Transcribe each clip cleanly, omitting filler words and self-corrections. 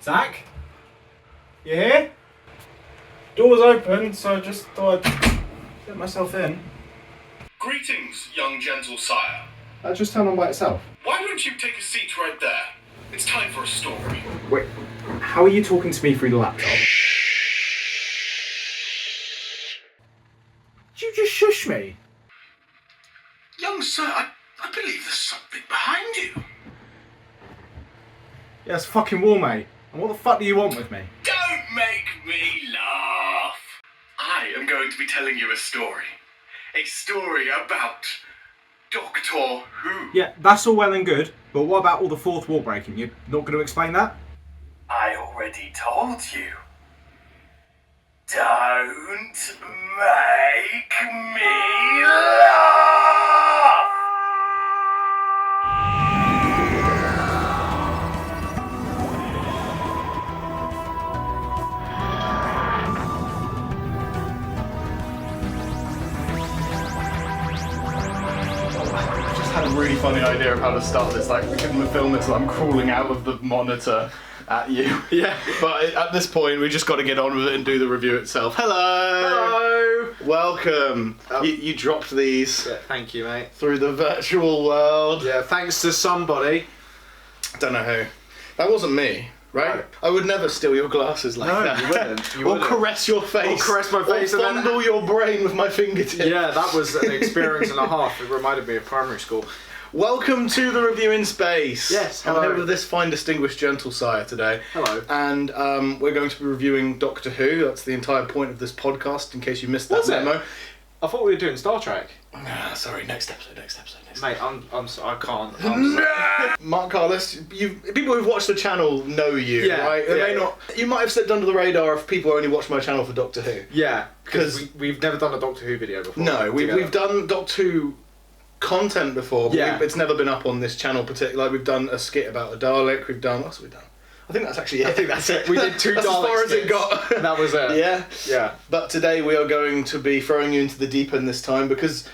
Zach? You here? Door's open, so I just thought I'd let myself in. Greetings, young gentle sire. That just turned on by itself. Why don't you take a seat right there? It's time for a story. Wait, how are you talking to me through the laptop? Did you just shush me? Young sir, I believe there's something behind you. Yeah, it's fucking war, mate. And what the fuck do you want with me? Don't make me laugh. I am going to be telling you a story. A story about Doctor Who. Yeah, that's all well and good, but what about all the fourth wall breaking? You're not going to explain that? I already told you. Don't make me laugh. I just had a really funny idea of how to start this. Like, we couldn't film it so I'm crawling out of the monitor at you. Yeah. But at this point, we just got to get on with it and do the review itself. Hello! Hello! Welcome. You dropped these Yeah, thank you, mate. through the virtual world. Yeah, thanks to somebody. Don't know who. That wasn't me, right? No. I would never steal your glasses like No, that. you wouldn't. You or wouldn't. caress your face. Or caress my face Or and then- fondle your brain with my fingertips. Yeah, that was an experience and a half. It reminded me of primary school. Welcome to the Review in Space. Yes, I'm hello. here with this fine distinguished gentle sire today. Hello. And we're going to be reviewing Doctor Who. That's the entire point of this podcast, in case you missed that Was it? memo. I thought we were doing Star Trek. Sorry, next episode. Mate, I can't. I'm sorry. Marc Carlos, people who've watched the channel know you, Yeah, right? They may yeah. not. You might have slipped under the radar if people only watch my channel for Doctor Who. Yeah, because 'Cause- we've never done a Doctor Who video before. No, we've together. done Doctor Who content before, but Yeah. it's never been up on this channel particularly. Like, we've done a skit about a Dalek, we've done... What else have we done? I think that's actually it. I think that's it. We did two That's Dalek as far as it skits. got. And that was it. Yeah. Yeah. But today we are going to be throwing you into the deep end this time because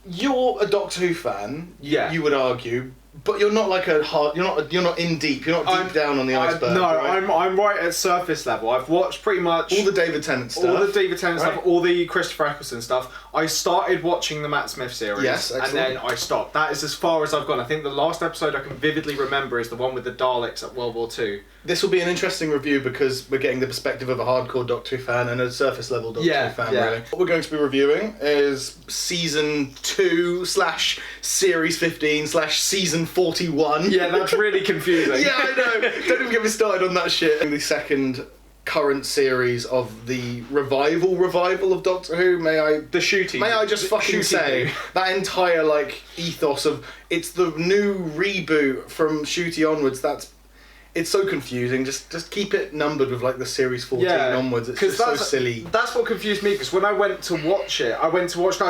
you're a Doctor Who fan. Yeah. You would argue, but you're not like a hard. You're not in deep. You're not deep down on the iceberg. No, right? I'm right at surface level. I've watched pretty much all the David Tennant stuff. all the David Tennant right? stuff, all the Christopher Eccleston stuff. I started watching the Matt Smith series, Yes, and excellent. then I stopped. That is as far as I've gone. I think the last episode I can vividly remember is the one with the Daleks at World War II. This will be an interesting review because we're getting the perspective of a hardcore Doctor Who fan and a surface level Doctor Yeah, Who fan, yeah. really. What we're going to be reviewing is Season 2/Series 15/Season 41. Yeah, that's really confusing. Yeah, I know. Don't even get me started on that shit. The second current series of the revival of Doctor Who. May I just fucking shooty say Who. that entire like ethos of it's the new reboot from Shooty onwards. It's so confusing. Just keep it numbered with like the series 14 onwards. It's just so silly. That's what confused me because when I went to watch it, I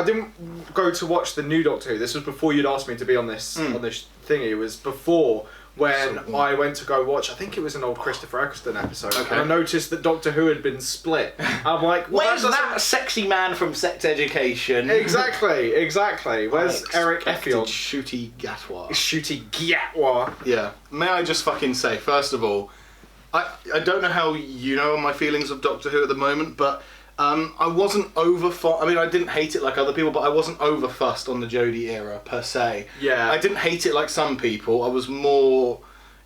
didn't go to watch the new Doctor Who. This was before you'd asked me to be on this thingy. It was before when I went to go watch. I think it was an old Christopher Eccleston episode, Okay. and I noticed that Doctor Who had been split. I'm like, well, Where's that sexy man from Sex Education? Exactly. Where's Eric Effield? Shooty Gatwa. Shooty Gyatwa. Yeah. May I just fucking say, first of all, I don't know how you know my feelings of Doctor Who at the moment, but I wasn't I mean, I didn't hate it like other people, but I wasn't over fussed on the Jodie era per se. Yeah. I didn't hate it like some people. I was more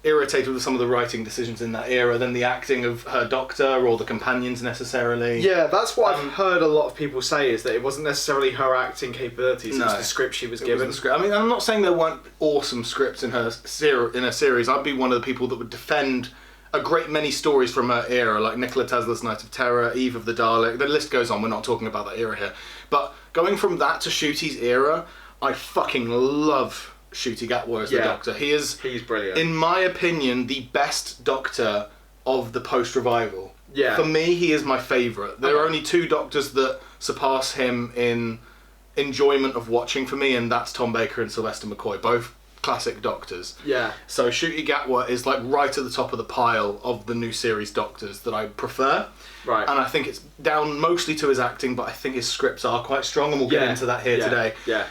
irritated with some of the writing decisions in that era than the acting of her Doctor or the companions necessarily. Yeah, that's what I've heard a lot of people say, is that it wasn't necessarily her acting capabilities, it was the script she was given. The script. I mean, I'm not saying there weren't awesome scripts in her series. I'd be one of the people that would defend a great many stories from her era, like Nikola Tesla's Night of Terror, Eve of the Dalek. The list goes on. We're not talking about that era here. But going from that to Shooty's era, I fucking love Shooty Gatwa as the Doctor. He's brilliant. In my opinion, the best Doctor of the post-revival. Yeah. For me, he is my favourite. There are only two Doctors that surpass him in enjoyment of watching for me, and that's Tom Baker and Sylvester McCoy. Both classic Doctors. Yeah. So Ncuti Gatwa is like right at the top of the pile of the new series Doctors that I prefer. Right. And I think it's down mostly to his acting, but I think his scripts are quite strong, and we'll get into that here today. Yeah.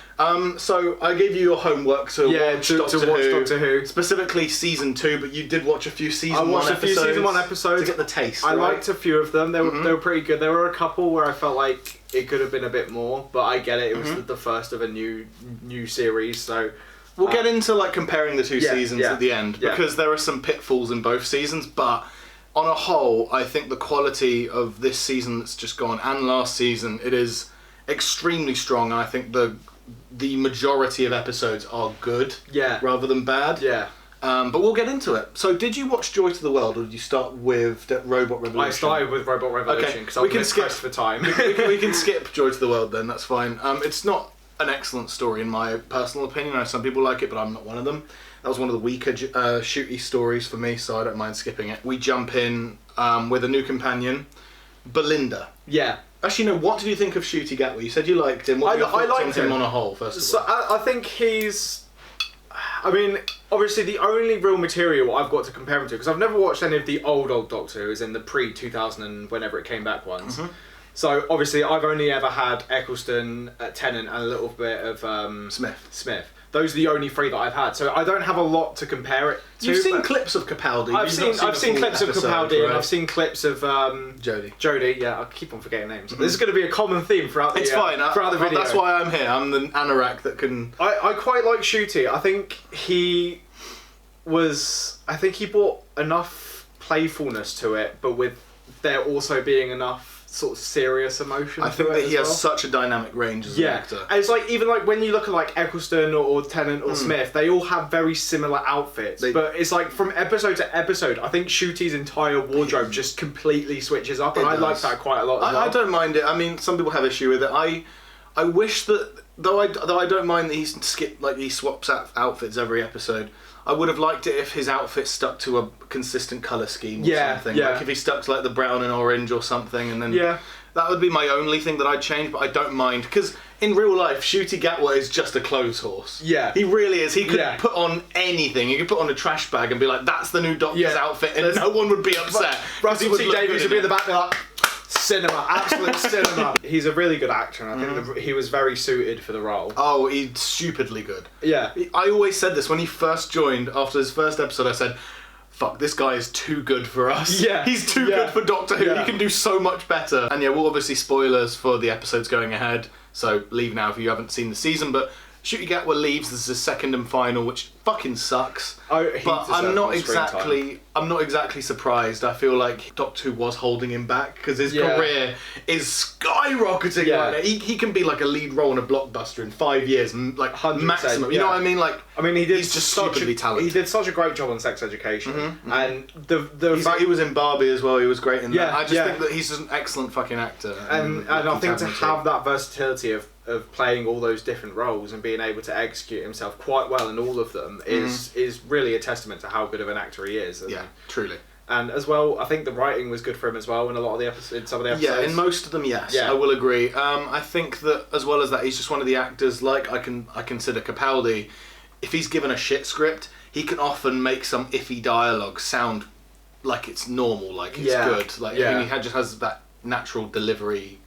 So I gave you your homework to watch Doctor Who. Specifically season 2, but you did watch a few season 1 episodes. I watched a few season 1 episodes. To get the taste, I right? liked a few of them. They were pretty good. There were a couple where I felt like it could have been a bit more, but I get it. It was the first of a new series, so... We'll get into like comparing the two seasons at the end, because there are some pitfalls in both seasons, but on a whole, I think the quality of this season that's just gone and last season, it is extremely strong, and I think the majority of episodes are good rather than bad. Yeah. But we'll get into it. So did you watch Joy to the World, or did you start with Robot Revolution? I started with Robot Revolution because we can skip for time. we can skip Joy to the World then, that's fine. It's not an excellent story in my personal opinion. I know some people like it, but I'm not one of them. That was one of the weaker shooty stories for me, so I don't mind skipping it. We jump in with a new companion, Belinda. Yeah. Actually, no, what did you think of Ncuti Gatwa? You said you liked him. What were your thoughts on him on a whole, first of all? So I think he's... I mean, obviously the only real material I've got to compare him to, because I've never watched any of the old Doctor Who, as in the pre-2000 and whenever it came back ones. So obviously I've only ever had Eccleston, Tennant, and a little bit of Smith. Those are the only 3 that I've had. So I don't have a lot to compare it to. You've seen clips of Capaldi. I've seen clips of Capaldi, and I've seen clips of Jodie. Yeah, I keep on forgetting names. This is going to be a common theme throughout the throughout the video. That's why I'm here. I'm the anorak that can... I quite like Ncuti. I think he brought enough playfulness to it, but with there also being enough sort of serious emotion. I think that he has such a dynamic range as an actor. And it's like, even like when you look at like Eccleston or Tennant or Smith, they all have very similar outfits. But it's like from episode to episode, I think Shooty's entire wardrobe just completely switches up, and I like that quite a lot as well. I don't mind it. I mean, some people have issue with it. I wish that though I don't mind that he swaps out outfits every episode. I would have liked it if his outfit stuck to a consistent colour scheme or something. Like if he stuck to like the brown and orange or something, and then that would be my only thing that I'd change, but I don't mind. Because in real life, Ncuti Gatwa is just a clothes horse. Yeah. He really is. He could put on anything. He could put on a trash bag and be like, that's the new Doctor's outfit, and no one would be upset. Russell T Davies would be in the back, be like... Cinema, absolute cinema. He's a really good actor, and I think he was very suited for the role. Oh, he's stupidly good. Yeah. I always said this when he first joined, after his first episode, I said, fuck, this guy is too good for us. Yeah. He's too good for Doctor Who. He can do so much better. And we'll obviously spoilers for the episodes going ahead, so leave now if you haven't seen the season, but Ncuti Gatwa leaves. This is his second and final, which fucking sucks. But I'm not exactly surprised. I feel like Doctor Who was holding him back because his career is skyrocketing right now. He can be like a lead role in a blockbuster in 5 years, like 100%, maximum. You know what I mean? Like, he's just stupidly talented. He did such a great job on Sex Education, and he was in Barbie as well. He was great in that. I just think that he's just an excellent fucking actor. And I think to have that versatility of playing all those different roles and being able to execute himself quite well in all of them is really a testament to how good of an actor he is. And, truly. And as well, I think the writing was good for him as well in a lot of the episodes. Some of the episodes. Yeah, in most of them, yes. I will agree. I think that as well as that, he's just one of the actors. Like I consider Capaldi. If he's given a shit script, he can often make some iffy dialogue sound like it's normal, like it's good. Like he just has that natural delivery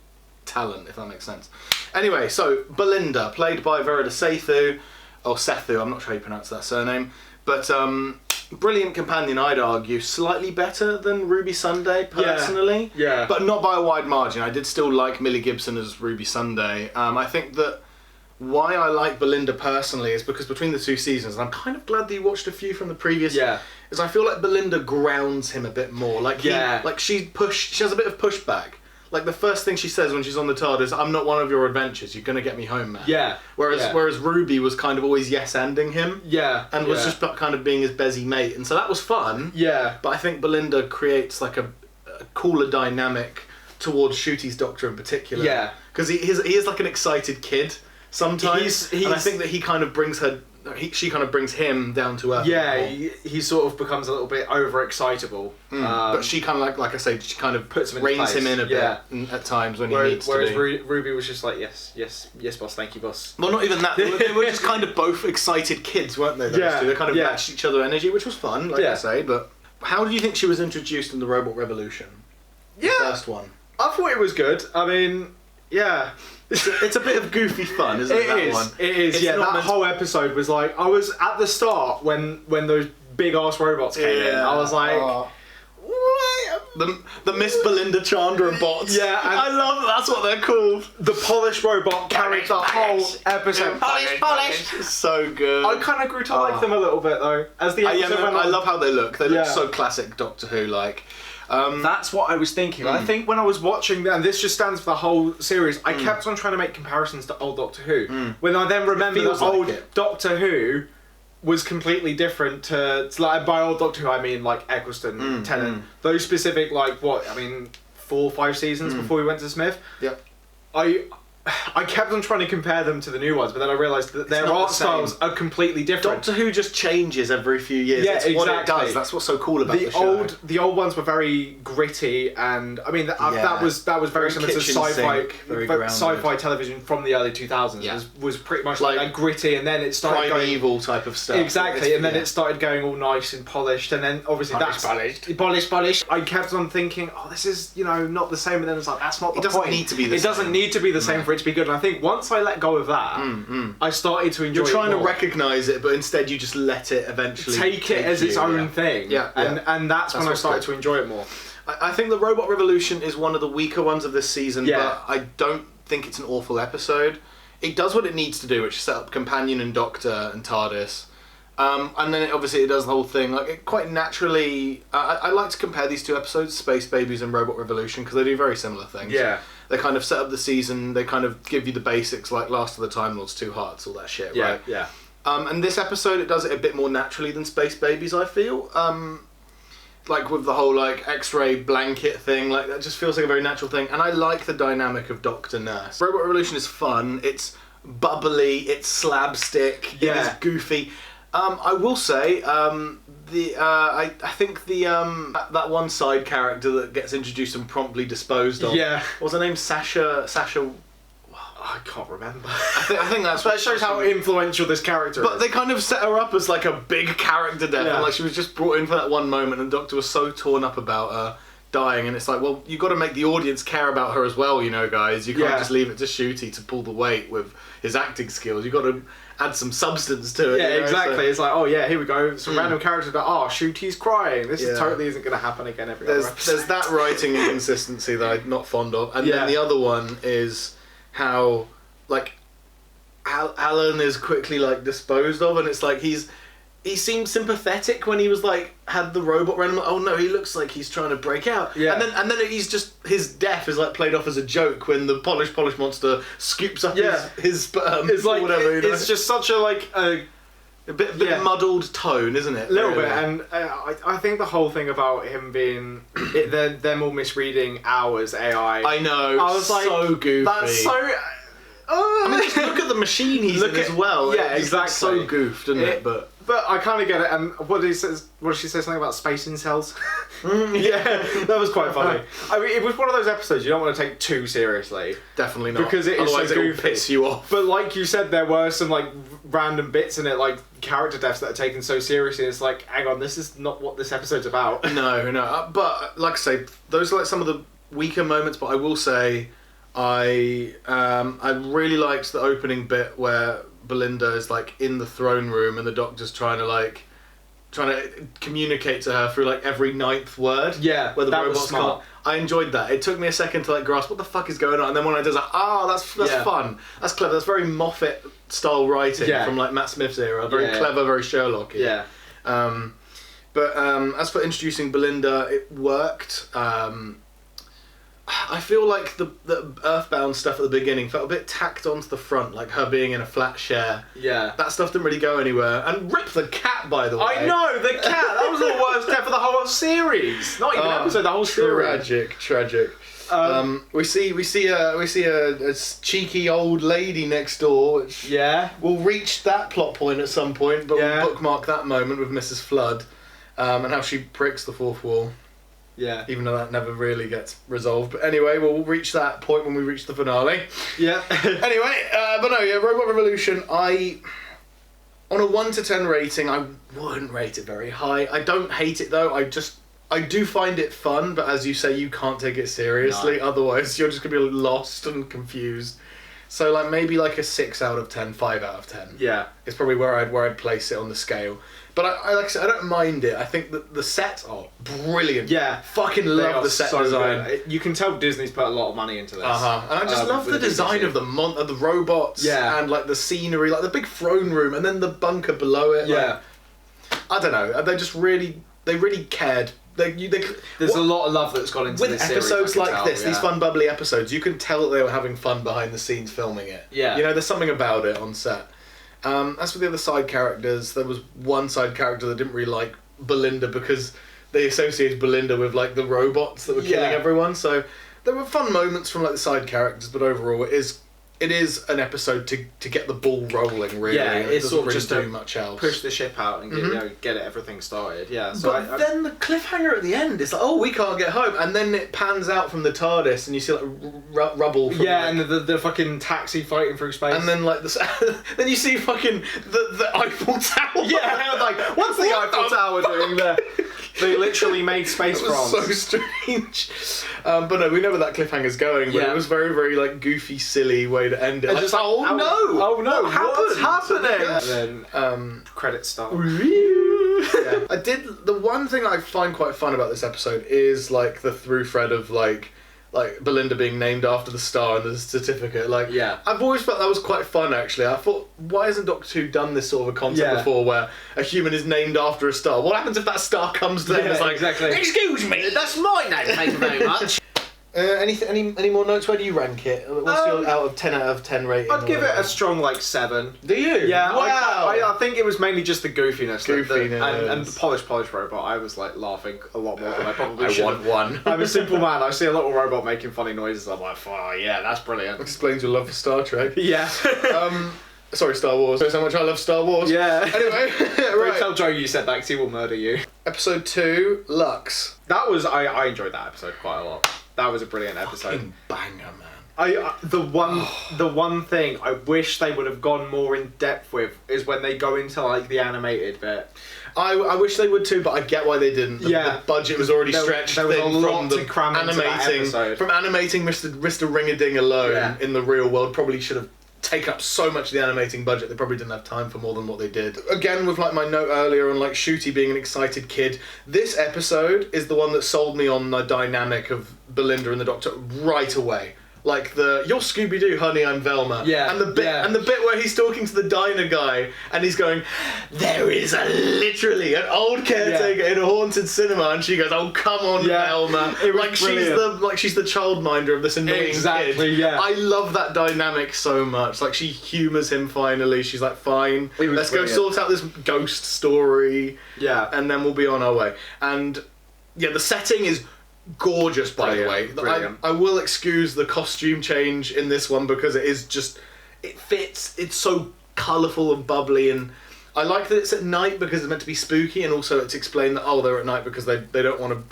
talent, if that makes sense. Anyway, so Belinda, played by Verida Sethu, or Sethu, I'm not sure how you pronounce that surname, but brilliant companion, I'd argue. Slightly better than Ruby Sunday, personally. Yeah. But not by a wide margin. I did still like Millie Gibson as Ruby Sunday. I think that why I like Belinda personally is because between the 2 seasons, and I'm kind of glad that you watched a few from the previous, is I feel like Belinda grounds him a bit more. Like she has a bit of pushback. Like the first thing she says when she's on the TARD is, "I'm not one of your adventures. You're gonna get me home, man." Yeah. Whereas Ruby was kind of always yes-anding him. Yeah. And was just kind of being his busy mate, and so that was fun. Yeah. But I think Belinda creates like a cooler dynamic towards Shooty's Doctor in particular. Yeah. Because he is like an excited kid sometimes, and I think that he kind of brings her she kind of brings him down to earth. Yeah, he sort of becomes a little bit overexcitable. But she kind of like I say, she kind of puts him reins him in a bit at times when he needs to. Whereas Ruby was just like, yes, boss, thank you, boss. Well, not even that. They were just kind of both excited kids, weren't they? Those two? They kind of matched each other's energy, which was fun, like I say. But how do you think she was introduced in the Robot Revolution? Yeah, the first one. I thought it was good. I mean, yeah. It's a bit of goofy fun, isn't it? It is. It's that whole episode was like, I was at the start when those big ass robots came in. I was like, what? The Miss Belinda Chandra bots. Yeah, I love that's what they're called. The polished robot carried the whole episode. Polish. So good. I kind of grew to like them a little bit though. As the episode went on. I love how they look. They look so classic Doctor Who like. That's what I was thinking. I think when I was watching, and this just stands for the whole series, I kept on trying to make comparisons to old Doctor Who. When I then remember that old Doctor Who was completely different to like, by old Doctor Who I mean like Eccleston, Tennant, those specific 4 or 5 seasons before we went to Smith. Yep. I kept on trying to compare them to the new ones, but then I realised that their art styles are completely different. Doctor Who just changes every few years. Yeah, That's what it does. That's what's so cool about the show. The old ones were very gritty, and I mean that was very similar to sci-fi television from the early 2000s. Yeah. Was pretty much like gritty, and then it started primeval going type of stuff. Exactly, and then it started going all nice and polished, and then obviously polished. I kept on thinking, oh, this is not the same, and then it's like that's not the point. It doesn't need to be the same. It doesn't need to be the same for it to be good. And I think once I let go of that, I started to enjoy. You're trying it to recognise it, but instead you just let it eventually take it as its own thing. Yeah, and that's when I started to enjoy it more. I think the Robot Revolution is one of the weaker ones of this season, but I don't think it's an awful episode. It does what it needs to do, which is set up Companion and Doctor and TARDIS. And then obviously it does the whole thing quite naturally. I like to compare these two episodes, Space Babies and Robot Revolution, because they do very similar things. Yeah. They kind of set up the season, they kind of give you the basics like Last of the Time Lords, Two Hearts, all that shit, right? Yeah. And this episode, it does it a bit more naturally than Space Babies, I feel. Like with the whole X-ray blanket thing, that just feels like a very natural thing. And I like the dynamic of Doctor Nurse. Robot Revolution is fun, it's bubbly, it's slapstick, it is goofy. I will say, I think that one side character that gets introduced and promptly disposed of. Yeah. What was her name? Sasha. I can't remember. I think that's. That shows how influential this character is. But they kind of set her up as a big character death, and she was just brought in for that one moment, and the Doctor was so torn up about her dying, and it's like, well, you got to make the audience care about her as well, guys. You can't just leave it to Ncuti to pull the weight with his acting skills. You got to add some substance to it. Yeah, exactly. So, it's like, oh yeah, here we go. Some random characters go, oh, Ncuti's crying. This totally isn't going to happen again every other episode. There's that writing inconsistency that I'm not fond of, and then the other one is how Alan is quickly disposed of, and it's like he seemed sympathetic when he was had the robot random. Oh no, he looks like he's trying to break out. Yeah. And then he's just his death is played off as a joke when the polish monster scoops up his sperm. It's or whatever. It's just such a bit muddled tone, isn't it? A little bit, and I think the whole thing about him being them all misreading ours AI. I know. I was so goofy. That's so. I mean, just look at the machine he's in as well. Yeah, exactly. So goofed, doesn't it? But I kind of get it. And what did she say something about space incels? Yeah, that was quite funny. I mean, it was one of those episodes you don't want to take too seriously. Definitely not. Because it is Otherwise so goofy. It will piss you off. But like you said, there were some random bits in it, character deaths that are taken so seriously. It's like, hang on, this is not what this episode's about. No. But like I say, those are some of the weaker moments. But I will say, I really liked the opening bit where Belinda is in the throne room and the Doctor's trying to communicate to her through every 9th word. Yeah, where the that robots was smart. I enjoyed that. It took me a second to grasp what the fuck is going on, and then when I did, that's fun. That's clever. That's very Moffat style writing from Matt Smith's era. Very clever, very Sherlocky. Yeah. But as for introducing Belinda, it worked. I feel like the Earthbound stuff at the beginning felt a bit tacked onto the front, like her being in a flat share. Yeah. That stuff didn't really go anywhere. And Rip the cat, by the way. I know, the cat! That was the worst death of the whole series. Not even episode, the whole series. Tragic. We see a cheeky old lady next door, which we'll reach that plot point at some point, but we'll bookmark that moment with Mrs. Flood, and how she pricks the fourth wall. Yeah. Even though that never really gets resolved. But anyway, we'll reach that point when we reach the finale. Yeah. Anyway, but no, Robot Revolution, on a 1 to 10 rating, I wouldn't rate it very high. I don't hate it though, I do find it fun, but as you say, you can't take it seriously, otherwise you're just going to be lost and confused. So like maybe like a 6 out of 10, 5 out of 10. Yeah. It's probably where I'd place it on the scale. But I like I said, I don't mind it. I think that the sets are brilliant. Yeah. Fucking love the set design. Good. You can tell Disney's put a lot of money into this. And I just love the design of the robots and like the scenery, like the big throne room and then the bunker below it. Yeah. Like, I don't know. They really cared. There's a lot of love that's gone into with this episodes series, like this, these fun bubbly episodes, you can tell that they were having fun behind the scenes filming it. Yeah. You know, there's something about it on set. As for the other side characters, there was one side character that didn't really like Belinda because they associated Belinda with like the robots that were killing everyone. So there were fun moments from like the side characters, but overall it is an episode to get the ball rolling, really. Yeah, it it's doesn't sort of really just do to much else. push the ship out and get everything started. Yeah. So But then the cliffhanger at the end is like, oh, we can't get home, and then it pans out from the TARDIS, and you see like rubble. From, and the fucking taxi fighting through space. and then like then you see fucking the Eiffel Tower. Yeah, like what's the Eiffel Tower doing there? They literally made space France. So strange. But no, we know where that cliffhanger's going. But it was very, very like goofy, silly way to end it. Like, just like, oh no! What's happening? And then credits start. I did the one thing I find quite fun about this episode is like the through thread of like Belinda being named after the star and the certificate. Like, I've always felt that was quite fun, actually. I thought, why hasn't Doctor Who done this sort of a concept before, where a human is named after a star? What happens if that star comes to them and is like, excuse me, that's my name, thank you very much. Any more notes? Where do you rank it? What's your out of 10 rating? I'd give it a strong 7. Do you? Yeah, wow. I think it was mainly just the goofiness. And the polished robot. I was like laughing a lot more than I probably should. I want one. I'm a simple man. I see a little robot making funny noises. I'm like, oh yeah, that's brilliant. Explains your love for Star Trek. Yeah. Sorry, Star Wars. Knows how much I love Star Wars. Yeah. Anyway, right. Tell Joe you said that because he will murder you. Episode 2, Lux. That was I enjoyed that episode quite a lot. That was a brilliant episode. Fucking banger, man. The one thing I wish they would have gone more in depth with is when they go into like the animated bit. I wish they would too, but I get why they didn't. The budget was already stretched there was a lot from to cram into that episode. From animating Mr. Ring-a-Ding alone in the real world. Probably should have taken up so much of the animating budget. They probably didn't have time for more than what they did. Again, with like my note earlier on like Ncuti being an excited kid, this episode is the one that sold me on the dynamic of Belinda and the Doctor right away. Like you're Scooby-Doo, honey, I'm Velma. Yeah. And the bit where he's talking to the diner guy and he's going, there is literally an old caretaker in a haunted cinema, and she goes, oh come on, Velma. She's the childminder of this annoying kid. Yeah. I love that dynamic so much. Like she humours him finally. She's like, fine, let's go sort out this ghost story. Yeah. And then we'll be on our way. And the setting is gorgeous, by the way. I will excuse the costume change in this one because it fits. It's so colourful and bubbly, and I like that it's at night because it's meant to be spooky, and also it's explained that they're at night because they don't want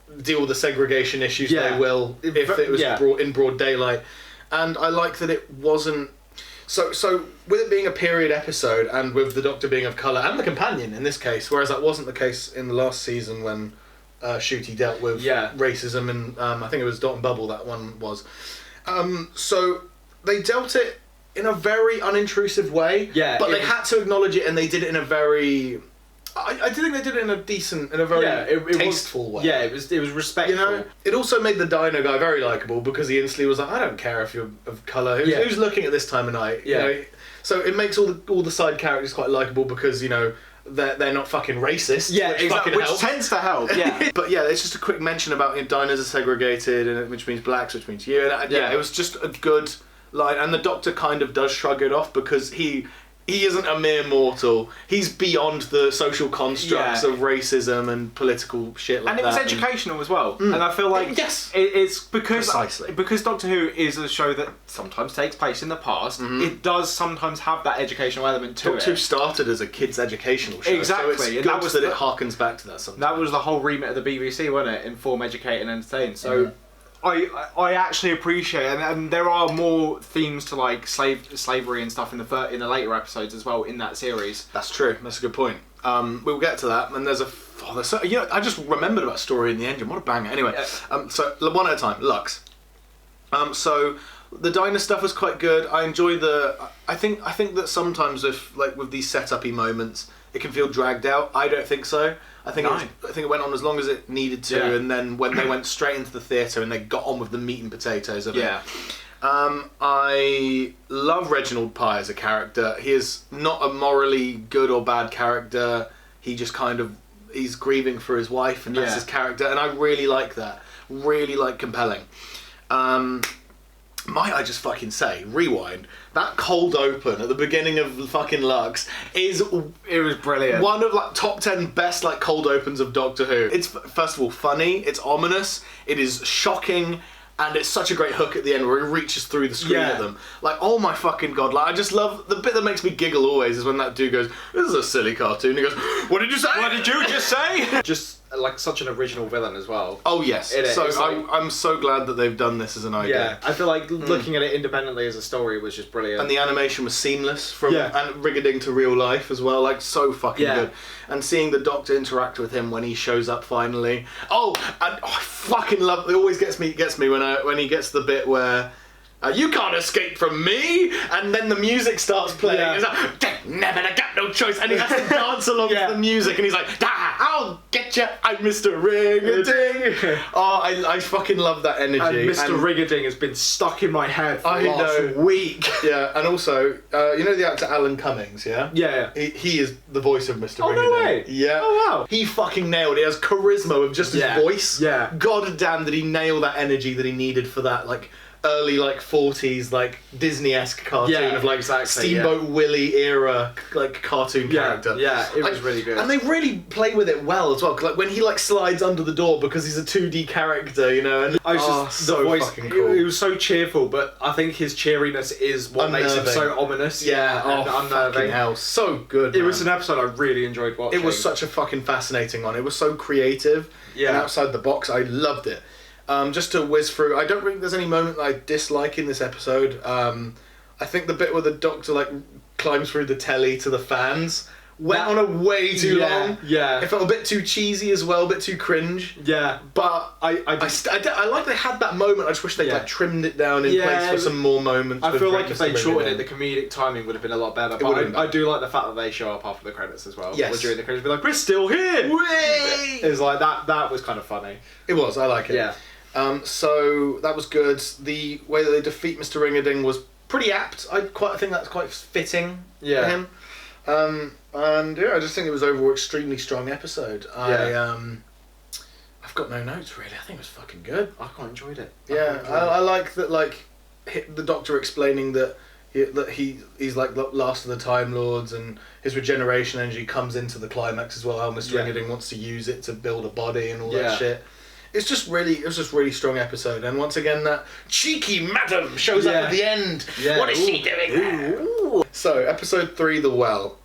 to deal with the segregation issues. They will if it was brought in broad daylight. And I like that it wasn't so with it being a period episode and with the Doctor being of colour and the companion in this case, whereas that wasn't the case in the last season when Ncuti dealt with racism, and I think it was Dot and Bubble that one was. So they dealt it in a very unintrusive way, but they had to acknowledge it, and they did it in a very... I think they did it in a decent, in a very tasteful way. Yeah, it was respectful. You know, it also made the dino guy very likeable because he instantly was like, I don't care if you're of colour. Who's looking at this time of night? Yeah. You know? So it makes all the side characters quite likeable because, you know, they're not fucking racist. Yeah, which exactly. fucking Which helps. tends to help. Yeah. But yeah, it's just a quick mention about diners are segregated, and which means blacks, which means you. And yeah, it was just a good line, and the Doctor kind of does shrug it off because he isn't a mere mortal. He's beyond the social constructs of racism and political shit like that. And it was educational as well. And I feel like it's because Doctor Who is a show that sometimes takes place in the past. It does sometimes have that educational element to Doctor Who it. started as a kids' educational show. Exactly, So it's and good that it harkens back to that sometimes. That was the whole remit of the BBC, wasn't it? Inform, educate, and entertain. So. I actually appreciate it, and there are more themes to like slavery and stuff in the later episodes as well in that series. That's true. That's a good point. We'll get to that. And there's I just remembered about Story in the Engine. What a banger. Anyway, so one at a time. Lux. So the diner stuff was quite good. I enjoy I think that sometimes with these setup-y moments, it can feel dragged out. I don't think so. I think it went on as long as it needed to, and then when they went straight into the theatre and they got on with the meat and potatoes of it. I love Reginald Pye as a character. He is not a morally good or bad character. He just he's grieving for his wife, and that's his character, and I really like that. Really compelling. Might I just fucking say, rewind, that cold open at the beginning of fucking Lux it was brilliant. One of top 10 best cold opens of Doctor Who. It's first of all funny, it's ominous, it is shocking, and it's such a great hook at the end where he reaches through the screen at them. Oh my fucking god, I just love, the bit that makes me giggle always is when that dude goes, "This is a silly cartoon." He goes, "What did you say? What did you just say?" Just such an original villain as well. Oh yes. I'm so glad that they've done this as an idea. Yeah, I feel like looking at it independently as a story was just brilliant. And the animation was seamless from and Riggeding to real life as well, so fucking good. And seeing the Doctor interact with him when he shows up finally. I fucking love. It always gets me when he gets the bit where. You can't escape from me! And then the music starts playing. It's like, never got no choice. And he has to dance along to the music. And he's like, I'll get you. I'm Mr. Riggeding. I fucking love that energy. And Mr. Riggeding has been stuck in my head for the last week. Yeah, and also, you know the actor Alan Cummings, yeah? Yeah. He is the voice of Mr. Riggeding. Oh, no way. Yeah. Oh, wow. He fucking nailed it. He has charisma with just his voice. Yeah. God damn, did he nail that energy that he needed for that, early 40s Disney-esque cartoon of Steamboat Willie era cartoon character. Yeah, it was really good. And they really play with it well as well. When he slides under the door because he's a 2D character, you know. And I was just so the voice. Fucking cool. He was so cheerful, but I think his cheeriness is what makes him so ominous. Yeah, and unnerving. Fucking hell, so good. It was an episode I really enjoyed watching. It was such a fucking fascinating one. It was so creative and outside the box. I loved it. Just to whiz through, I don't think there's any moment that I dislike in this episode. I think the bit where the Doctor climbs through the telly to the fans went on a way too long. Yeah, it felt a bit too cheesy as well, a bit too cringe. Yeah, but I like they had that moment. I just wish they trimmed it down in place for some more moments. I feel like if they shortened it, the comedic timing would have been a lot better. But I do like the fact that they show up after the credits as well. Yes, or during the credits, be like, "We're still here." Whee! It was like that. That was kind of funny. It was. I like it. Yeah. So that was good. The way that they defeat Mr. Riggeding was pretty apt. I think that's quite fitting for him. And I just think it was overall extremely strong episode. I've got no notes really. I think it was fucking good. I quite enjoyed it. I like that. The Doctor explaining that he's last of the Time Lords, and his regeneration energy comes into the climax as well. How Mr. Riggeding wants to use it to build a body and all that shit. It was just really strong episode, and once again that cheeky madam shows up at the end. Yeah. What is she doing there? So episode 3, The Well.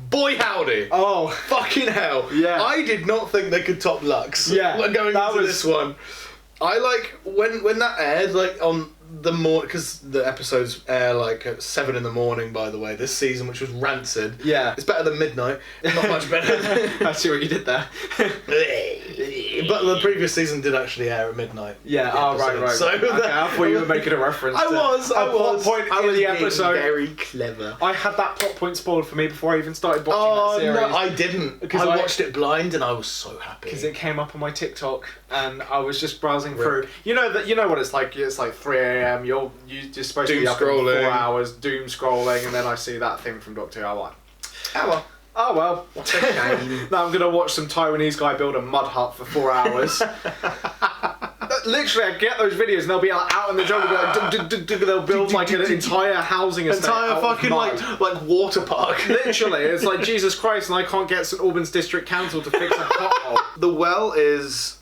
Boy howdy! Oh fucking hell! Yeah, I did not think they could top Lux. Yeah, going into this one, I when that aired on the morning, because the episodes air at 7 in the morning, by the way, this season, which was rancid. Yeah, it's better than midnight. Not much better. I see what you did there. But the previous season did actually air at midnight. Yeah. Oh, right. So okay, I thought you were making a reference. I was. Plot point in the episode. Very clever. I had that plot point spoiled for me before I even started watching that series. No, I didn't. Because I watched it blind and I was so happy. Because it came up on my TikTok and I was just browsing through. You know what it's like. It's 3 a.m. You're just supposed to be up for 4 hours, doom scrolling, and then I see that thing from Doctor Who. I'm like, well. Oh well. What a shame. Now I'm gonna watch some Taiwanese guy build a mud hut for 4 hours. Literally, I get those videos and they'll be like out in the jungle, they'll build like an entire housing estate. Entire fucking like water park. Literally, it's like Jesus Christ, and I can't get St Albans District Council to fix a pothole. The Well is.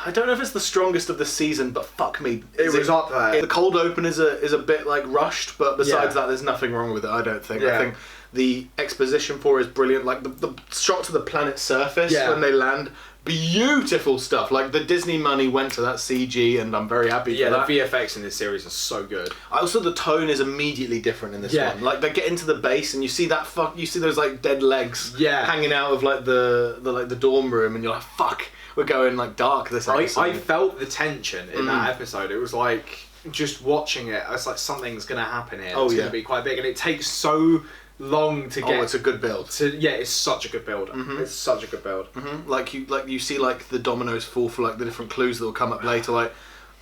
I don't know if it's the strongest of the season, but fuck me, It was up there. The cold open is a bit like rushed, but besides that, there's nothing wrong with it. I don't think. Yeah. I think the exposition for it is brilliant. Like the shots of the planet's surface when they land. Beautiful stuff. Like the Disney money went to that CG, and I'm very happy for that. The VFX in this series are so good. Also, the tone is immediately different in this one. Like they get into the base, and you see that you see those like dead legs hanging out of like the dorm room, and you're like, fuck, we're going like dark this episode. I felt the tension in that episode. It was like just watching it. It's like something's gonna happen here. It's gonna be quite big, and it takes so long to get. Oh, it's a good build. It's such a good build. It's such a good build. Like you see like the dominoes fall for like the different clues that will come up later. Like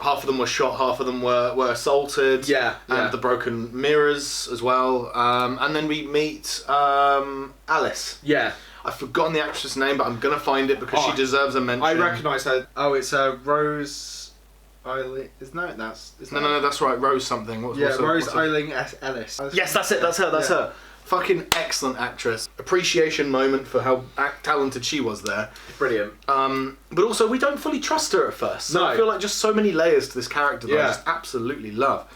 half of them were shot, half of them were assaulted. And the broken mirrors as well. And then we meet Alice. Yeah. I've forgotten the actress' name, but I'm gonna find it because she deserves a mention. I recognise her. Oh, it's Rose. Eiling. No, that's right. Rose something. Rose Eiling Ellis. Yes, that's it. That's her. That's her. Fucking excellent actress. Appreciation moment for how talented she was there. Brilliant. But also, we don't fully trust her at first. So I feel like just so many layers to this character that I just absolutely love.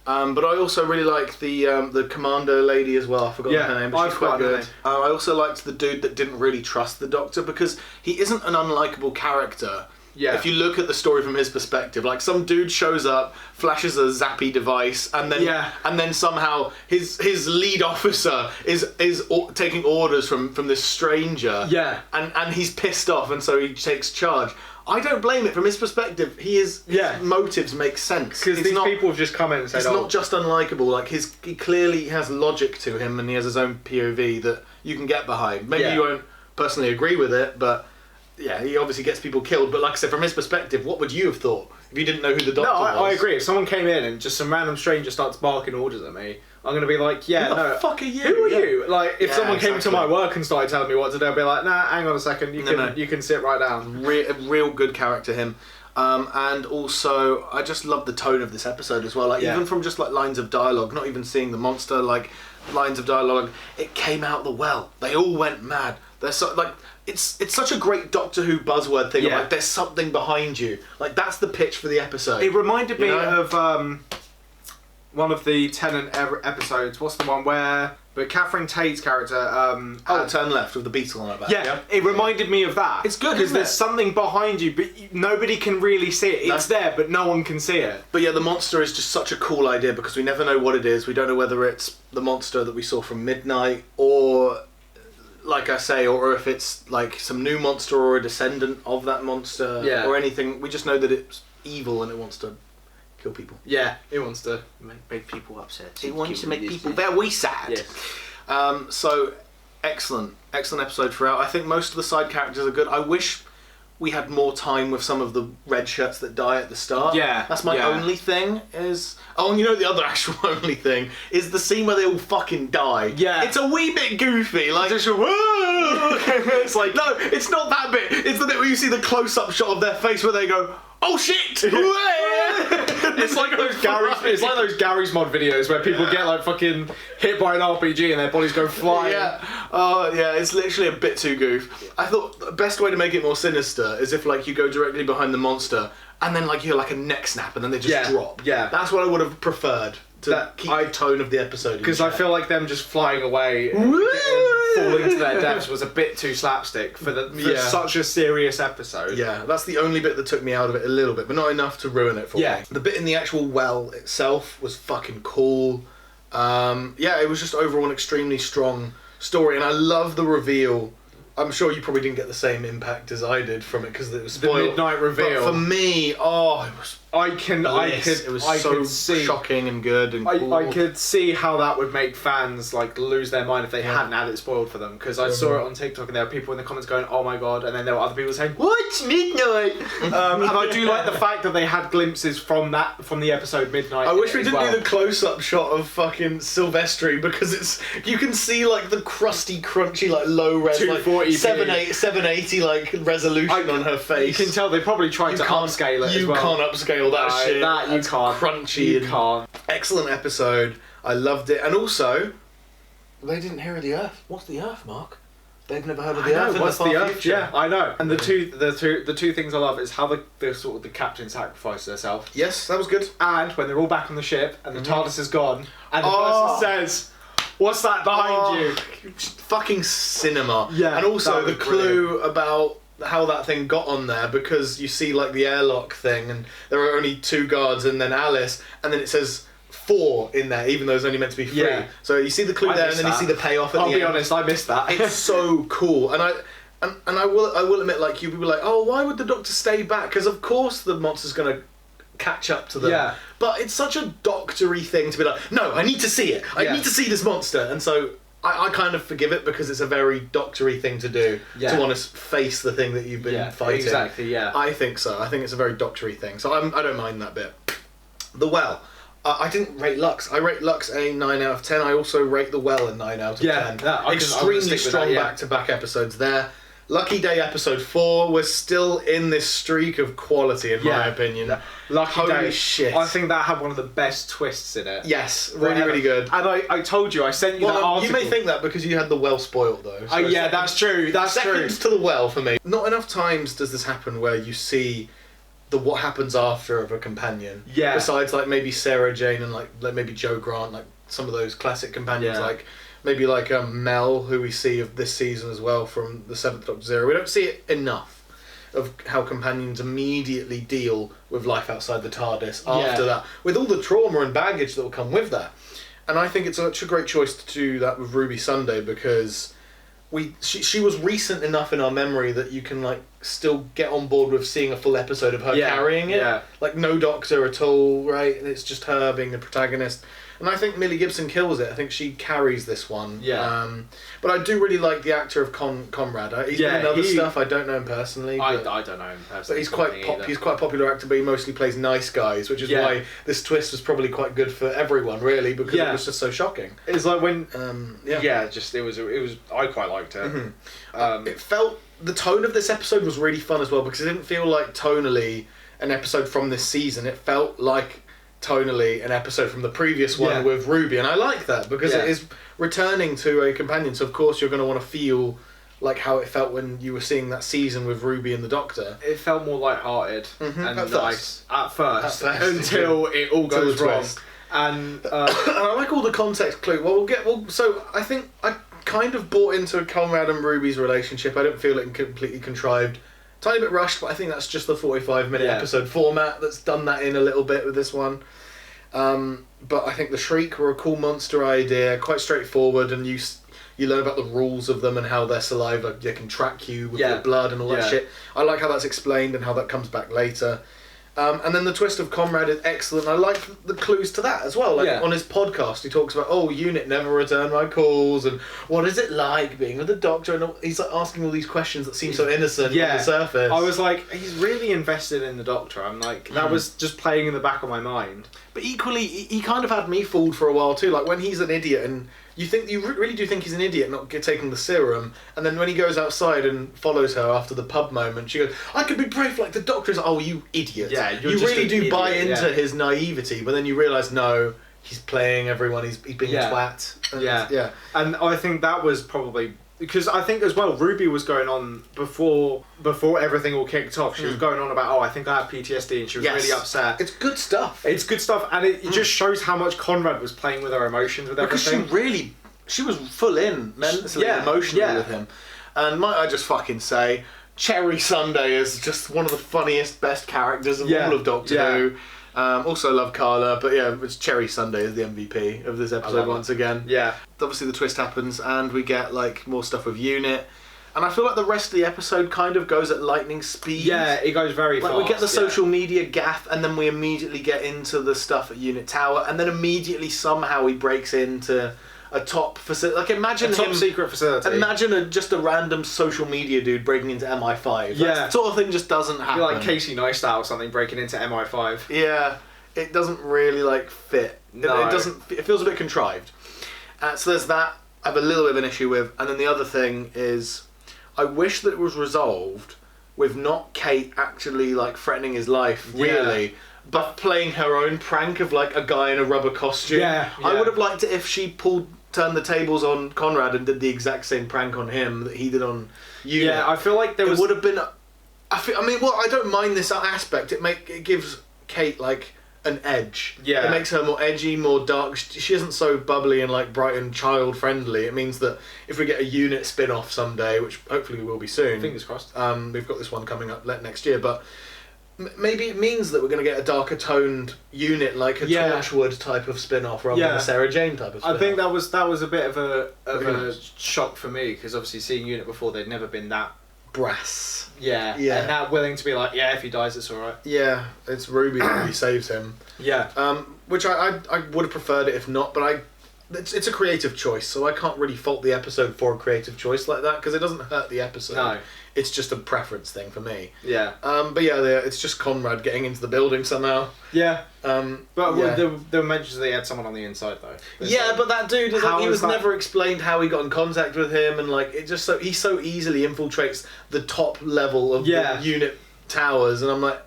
But I also really like the commando lady as well. I forgot her name, but she's quite good. I also liked the dude that didn't really trust the Doctor because he isn't an unlikable character. Yeah. If you look at the story from his perspective, like some dude shows up, flashes a zappy device, and then somehow his lead officer is taking orders from this stranger. Yeah. And he's pissed off, and so he takes charge. I don't blame it from his perspective. His motives make sense because these people have just come in and said, "It's not just unlikable. Like he clearly has logic to him, and he has his own POV that you can get behind. Maybe you won't personally agree with it, but." Yeah, he obviously gets people killed, but like I said, from his perspective, what would you have thought if you didn't know who the Doctor was? No, I agree. If someone came in and just some random stranger starts barking orders at me, I'm going to be like, who the fuck are you? Who are you? Like, if someone came to my work and started telling me what to do, I'd be like, nah, hang on a second, you can sit right down. Real good character, him. And also, I just love the tone of this episode as well. Like, even from just like lines of dialogue, not even seeing the monster, like lines of dialogue, it came out the well. They all went mad. They're so like. It's such a great Doctor Who buzzword thing. Like there's something behind you. Like that's the pitch for the episode. It reminded me of one of the Tennant episodes. What's the one where Catherine Tate's character? Turn Left with the beetle on her back. Yeah, it reminded me of that. It's good because there's something behind you, but nobody can really see it. It's there, but no one can see it. But yeah, the monster is just such a cool idea because we never know what it is. We don't know whether it's the monster that we saw from Midnight or. Like I say, or if it's like some new monster or a descendant of that monster or anything. We just know that it's evil and it wants to kill people. Yeah, it wants to make people upset. It wants to make people very sad. Yes. So, excellent episode throughout. I think most of the side characters are good. I wish we had more time with some of the red shirts that die at the start. Yeah. That's my only thing is... Oh, and you know the other actual only thing is the scene where they all fucking die. Yeah. It's a wee bit goofy. Like, it's like, no, it's not that bit. It's the bit where you see the close-up shot of their face where they go, oh shit! It's like those Gary's mod videos where people get like fucking hit by an RPG and their bodies go flying. Yeah, it's literally a bit too goof. I thought the best way to make it more sinister is if like you go directly behind the monster and then like you hear like a neck snap and then they just drop. Yeah. That's what I would have preferred to keep the tone of the episode. Because I feel like them just flying away and falling to their deaths was a bit too slapstick for such a serious episode. Yeah, that's the only bit that took me out of it a little bit, but not enough to ruin it for me. The bit in the actual well itself was fucking cool. It was just overall an extremely strong story, and I love the reveal. I'm sure you probably didn't get the same impact as I did from it because it was The spoiled. midnight reveal. But for me, it was it was so shocking and good and cool. I could see how that would make fans like lose their mind if they hadn't had it spoiled for them, because I saw it on TikTok and there were people in the comments going, "Oh my god," and then there were other people saying, "What's midnight?" And I do like the fact that they had glimpses from the episode Midnight. I wish we didn't do the close-up shot of fucking Silvestri, because you can see like the crusty, crunchy, like low res, like 240p. 780 like resolution on her face. You can tell they probably tried to upscale it as well. You can't upscale that shit. That you can't. Crunchy. You can't. Excellent episode. I loved it. And also, they didn't hear of the Earth. What's the Earth, Mark? They've never heard of the Earth. What's the Earth? Yeah, I know. And the two things I love is how the sort of the captain sacrificed herself. Yes, that was good. And when they're all back on the ship and the TARDIS is gone and the person says, "What's that behind you?" Fucking cinema. Yeah. And also the was clue about how that thing got on there, because you see like the airlock thing and there are only 2 guards and then Alice, and then it says 4 in there even though it's only meant to be 3. Yeah. So you see the clue there and then you see the payoff at the end. I'll be honest, I missed that. It's so cool. And I will admit, like, you people are like, "Oh, why would the Doctor stay back?" Because of course the monster's gonna catch up to them. Yeah. But it's such a doctory thing to be like, "No, I need to see it. I need to see this monster." And so I kind of forgive it because it's a very doctory thing to do, to want to face the thing that you've been fighting. Exactly, yeah. I think so. I think it's a very doctory thing. So I don't mind that bit. The Well. I didn't rate Lux. I rate Lux a 9 out of 10. I also rate The Well a 9 out of 10. Extremely strong back-to-back episodes there. Lucky Day episode 4 was still in this streak of quality, in my opinion. Lucky Day. Holy shit. I think that had one of the best twists in it. Yes, really, really good. And I told you, I sent you that article. You may think that because you had The Well spoiled, though. So yeah, that's true. That's true. Seconds to The Well for me. Not enough times does this happen where you see what happens after of a companion. Yeah. Besides, like, maybe Sarah Jane and like maybe Joe Grant, like some of those classic companions, like maybe like Mel, who we see of this season as well from the 7th Doctor's era. We don't see it enough of how companions immediately deal with life outside the TARDIS after that, with all the trauma and baggage that will come with that. And I think it's such a great choice to do that with Ruby Sunday, because she was recent enough in our memory that you can like still get on board with seeing a full episode of her carrying it. Yeah. Like no Doctor at all, right? And it's just her being the protagonist. And I think Millie Gibson kills it. I think she carries this one. Yeah. But I do really like the actor of Conrad. He's been in other stuff. I don't know him personally. I don't know him personally. But he's quite a popular actor, but he mostly plays nice guys, which is why this twist was probably quite good for everyone, really, because it was just so shocking. It's like when it was I quite liked it. Mm-hmm. It felt, the tone of this episode was really fun as well, because it didn't feel like tonally an episode from this season. It felt like tonally an episode from the previous one with Ruby, and I like that because it is returning to a companion, so of course you're going to want to feel like how it felt when you were seeing that season with Ruby and the Doctor. It felt more light-hearted and nice at first until it all goes wrong. And I like all the context clue. So I think I kind of bought into Conrad and Ruby's relationship. I don't feel it completely contrived. Tiny bit rushed, but I think that's just the 45-minute episode format that's done that in a little bit with this one. But I think the Shriek were a cool monster idea, quite straightforward, and you learn about the rules of them and how their saliva can track you with your blood and all that shit. I like how that's explained and how that comes back later. And then the twist of Conrad is excellent. I like the clues to that as well. Like on his podcast, he talks about, Unit never return my calls, and what is it like being with the Doctor? And he's like asking all these questions that seem so innocent on the surface. I was like, he's really invested in the Doctor. I'm like, that was just playing in the back of my mind. But equally, he kind of had me fooled for a while too. Like when he's an idiot and you really do think he's an idiot not taking the serum, and then when he goes outside and follows her after the pub moment, she goes, "I could be brave like the Doctor." Is like, "Oh, you idiot!" Yeah, you really do buy into his naivety, but then you realise no, he's playing everyone. He's being a twat. And, and I think that was probably because I think as well Ruby was going on before everything all kicked off. She was going on about, I think I have PTSD, and she was really upset. It's good stuff. It's good stuff, and it just shows how much Conrad was playing with her emotions with everything. Because she was full in mentally, emotionally with him. And might I just fucking say, Cherry Sunday is just one of the funniest, best characters of all of Doctor Who. Also love Carla, but it's Cherry Sunday is the MVP of this episode once again. Yeah. Obviously the twist happens and we get like more stuff with Unit. And I feel like the rest of the episode kind of goes at lightning speed. Yeah, it goes very fast. We get the social media gaff, and then we immediately get into the stuff at Unit Tower, and then immediately somehow he breaks into a top facility. Like, imagine a top secret facility. Imagine just a random social media dude breaking into MI5. Yeah. That sort of thing just doesn't happen. You're like Casey Neistat or something breaking into MI5. Yeah, it doesn't really fit. No. It doesn't. It feels a bit contrived. So there's that. I have a little bit of an issue with, and then the other thing is, I wish that it was resolved with not Kate actually like threatening his life, really, but playing her own prank of like a guy in a rubber costume. Yeah. I would have liked it if she turned the tables on Conrad and did the exact same prank on him that he did on you. Yeah, I feel like it would have been. I don't mind this aspect. It gives Kate like an edge. Yeah. It makes her more edgy, more dark. She isn't so bubbly and like bright and child friendly. It means that if we get a Unit spin-off someday, which hopefully we will be soon. Fingers crossed. We've got this one coming up next year, but maybe it means that we're going to get a darker toned Unit, like a Torchwood type of spin-off rather than a Sarah Jane type of spin-off. I think that was a bit of a shock for me, because obviously seeing Unit before, they'd never been that brass. Yeah. And that willing to be like, yeah, if he dies, it's alright. Yeah, it's Ruby that really saves him. Yeah. Which I would have preferred it if not, but it's a creative choice, so I can't really fault the episode for a creative choice like that, because it doesn't hurt the episode. No. It's just a preference thing for me. Yeah. But yeah, it's just Conrad getting into the building somehow. Yeah. But yeah. there were mentions that he had someone on the inside though. But that dude is like, he was never explained how he got in contact with him, and like it just he so easily infiltrates the top level of the Unit towers, and I'm like,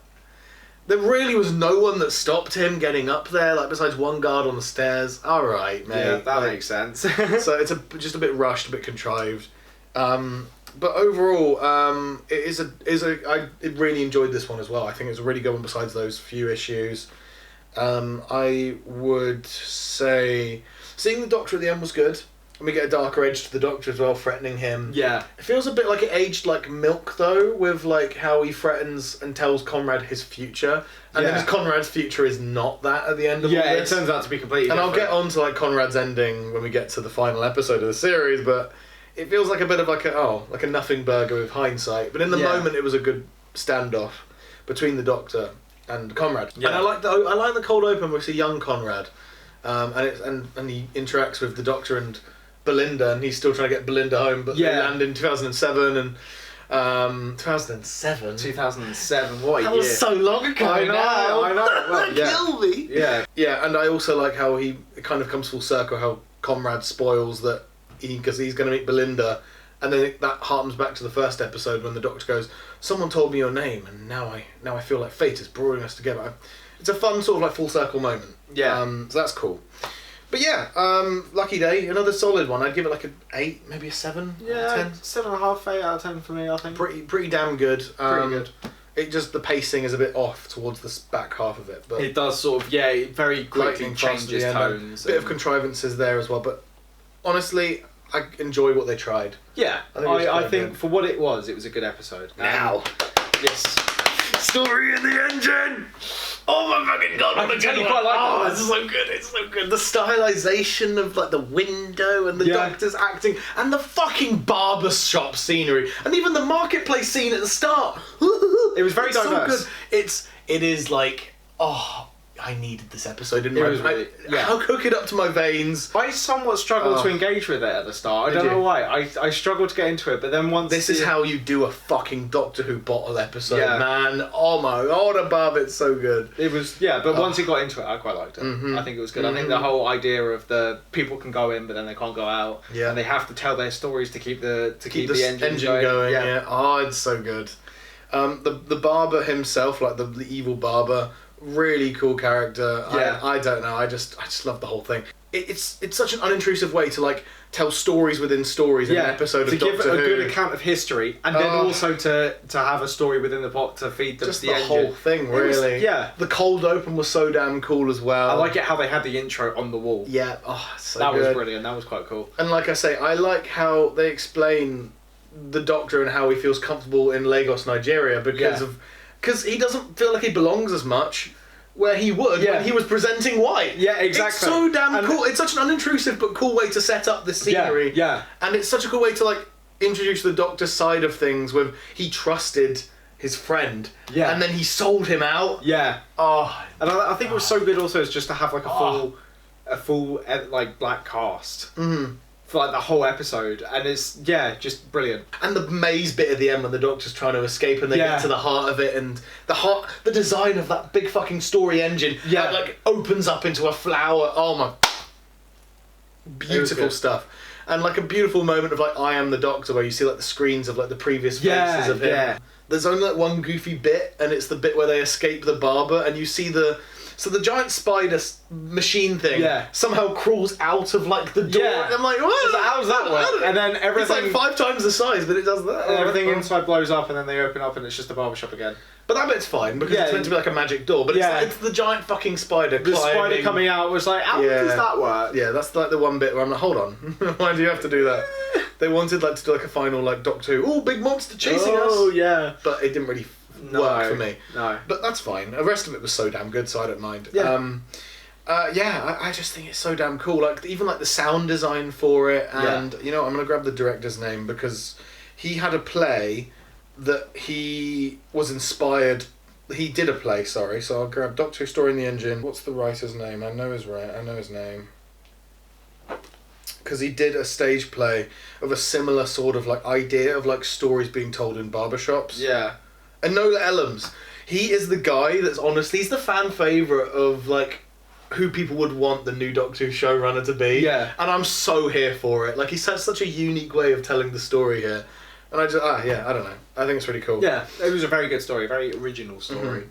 there really was no one that stopped him getting up there, like besides one guard on the stairs. All right, mate. Yeah, that makes sense. So it's just a bit rushed, a bit contrived. But overall, I really enjoyed this one as well. I think it was a really good one besides those few issues. I would say seeing the Doctor at the end was good. And we get a darker edge to the Doctor as well, threatening him. Yeah. It feels a bit like it aged like Milk, though, with like how he threatens and tells Conrad his future. And then Conrad's future is not that at the end of all this. It turns out to be completely different. And I'll get on to like Conrad's ending when we get to the final episode of the series, but it feels like a bit of like a nothing burger with hindsight. But in the moment, it was a good standoff between the Doctor and Conrad. Yeah. And I like the cold open where we see young Conrad, and he interacts with the Doctor and Belinda, and he's still trying to get Belinda home, but they land in 2007 and 2007. 2007. What a year! That was so long ago. I know. Well, Kill me. Yeah. Yeah, and I also like how it kind of comes full circle. How Conrad spoils that because he's going to meet Belinda, and then that harkens back to the first episode when the Doctor goes, "Someone told me your name, and now I feel like fate is bringing us together." It's a fun sort of like full circle moment. Yeah. So that's cool. But yeah, Lucky Day, another solid one. I'd give it like an 8, maybe a 7. Yeah, 10. 7.5, 8 out of 10 for me. I think Pretty damn good. Pretty good. It just the pacing is a bit off towards the back half of it, but it does sort of it very quickly changes tones. A bit of contrivances there as well, but honestly, I enjoy what they tried. Yeah, I think for what it was a good episode. Now, this story in the engine. Oh my fucking god! I can tell you quite like it. It's so good. It's so good. The stylization of like the window and the Doctor's acting and the fucking barber shop scenery and even the marketplace scene at the start. It was very diverse. So good. It is like I needed this episode in my really, I'll cook it up to my veins. I somewhat struggled to engage with it at the start. I don't know why. I struggled to get into it, but then once... This is how you do a fucking Doctor Who bottle episode, man. Oh my god, above, it's so good. It was, but once it got into it, I quite liked it. Mm-hmm. I think it was good. I think the whole idea of the people can go in, but then they can't go out, and they have to tell their stories to keep the engine going. Yeah. Oh, it's so good. The barber himself, like the evil barber... Really cool character. I don't know. I just love the whole thing. It's such an unintrusive way to like tell stories within stories in an episode of Doctor Who. To give a good account of history, and then also to have a story within the plot to feed the the engine. whole thing, really. The cold open was so damn cool as well. I like it how they had the intro on the wall. Yeah. So that good. was brilliant. That was quite cool. And like I say, I like how they explain the Doctor and how he feels comfortable in Lagos, Nigeria, because he doesn't feel like he belongs as much where he would when he was presenting White. Yeah, exactly. It's so damn cool. It's such an unintrusive but cool way to set up the scenery. Yeah. And it's such a cool way to like introduced the Doctor's side of things with he trusted his friend, and then he sold him out. Yeah. Oh, and I think it was so good also is just to have like a full like black cast for like the whole episode, and it's just brilliant. And the maze bit at the end when the Doctor's trying to escape and they get to the heart of it, and the design of that big fucking story engine that like opens up into a flower. Oh my, beautiful stuff. And like a beautiful moment of like I Am the Doctor where you see like the screens of like the previous faces of him. Yeah. There's only like one goofy bit, and it's the bit where they escape the barber, and you see the giant spider machine thing somehow crawls out of like the door. Yeah. And I'm like, what? How does that work? And then everything... It's like 5 times the size, but it does that. And everything inside blows up, and then they open up, and it's just a barbershop again. But that bit's fine, because it's meant to be like a magic door, but it's the giant fucking spider climbing. The spider coming out was like, how does that work? Yeah, that's like the one bit where I'm like, hold on, why do you have to do that? They wanted like to do like a final like Doctor Who, big monster chasing us. Oh, yeah. But it didn't really work for me. No. But that's fine. The rest of it was so damn good, so I don't mind. Yeah. I just think it's so damn cool. Like even like the sound design for it, and you know, I'm gonna grab the director's name because he had a play that he was inspired. He did a play, sorry. So I'll grab Doctor Who Story in the Engine. What's the writer's name? I know his name. Because he did a stage play of a similar sort of like idea of like stories being told in barbershops. Yeah. And Nola Ellams, he is the guy that's honestly, he's the fan favourite of like who people would want the new Doctor Who showrunner to be. Yeah. And I'm so here for it. Like he has such a unique way of telling the story here. And I just, I don't know. I think it's really cool. Yeah, it was a very good story, very original story.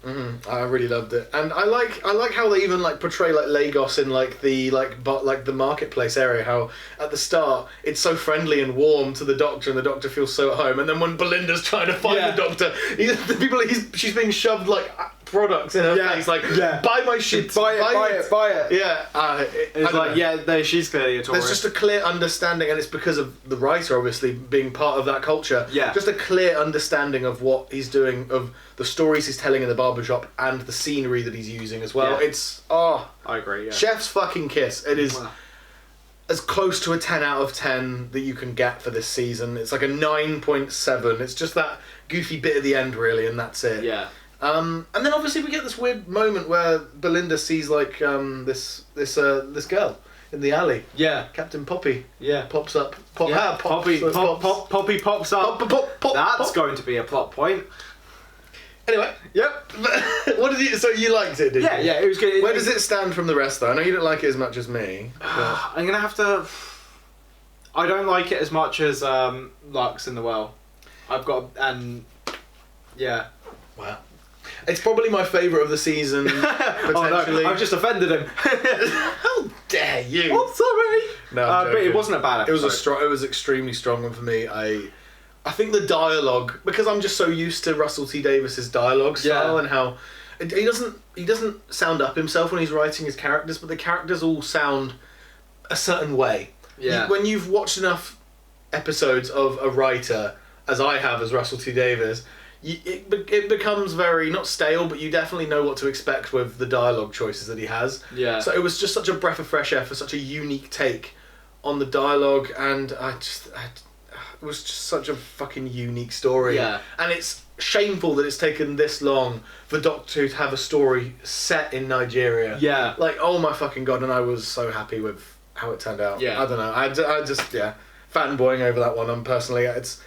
I really loved it, and I like how they even like portray like Lagos in like the the marketplace area. How at the start it's so friendly and warm to the Doctor, and the Doctor feels so at home. And then when Belinda's trying to find the Doctor, she's being shoved like products in her face, like buy my shit, buy it. Yeah, it's like she's clearly a tourist. There's just a clear understanding, and it's because of the writer obviously being part of that culture. Yeah, just a clear understanding of what he's doing, of the stories he's telling in the barbershop, and the scenery that he's using as well. It's I agree. Yeah, chef's fucking kiss. It is as close to a 10 out of 10 that you can get for this season. It's like a 9.7. It's just that goofy bit at the end, really, and that's it. Yeah. And then obviously we get this weird moment where Belinda sees like this girl in the alley. Yeah. Captain Poppy. Yeah. Pops up. Poppy pops up. That's going to be a plot point. Anyway. Yep. So you liked it, did you? Yeah, it was good. Where does it stand from the rest, though? I know you don't like it as much as me. I'm gonna have to. I don't like it as much as Lux in the Well. Yeah. Wow. It's probably my favourite of the season, potentially. Oh no, I've just offended him. How dare you? Oh, sorry. No, but it wasn't a bad episode. It was extremely strong one for me. I think the dialogue, because I'm just so used to Russell T Davies's dialogue style and how he doesn't sound up himself when he's writing his characters, but the characters all sound a certain way. Yeah. When you've watched enough episodes of a writer, as I have as Russell T Davies, it becomes very, not stale, but you definitely know what to expect with the dialogue choices that he has. Yeah. So it was just such a breath of fresh air for such a unique take on the dialogue, and it was just such a fucking unique story. Yeah. And it's shameful that it's taken this long for Doctor Who to have a story set in Nigeria. Yeah. Like, oh my fucking god, and I was so happy with how it turned out. Yeah. I don't know, I just, fanboying over that one. I'm personally, it's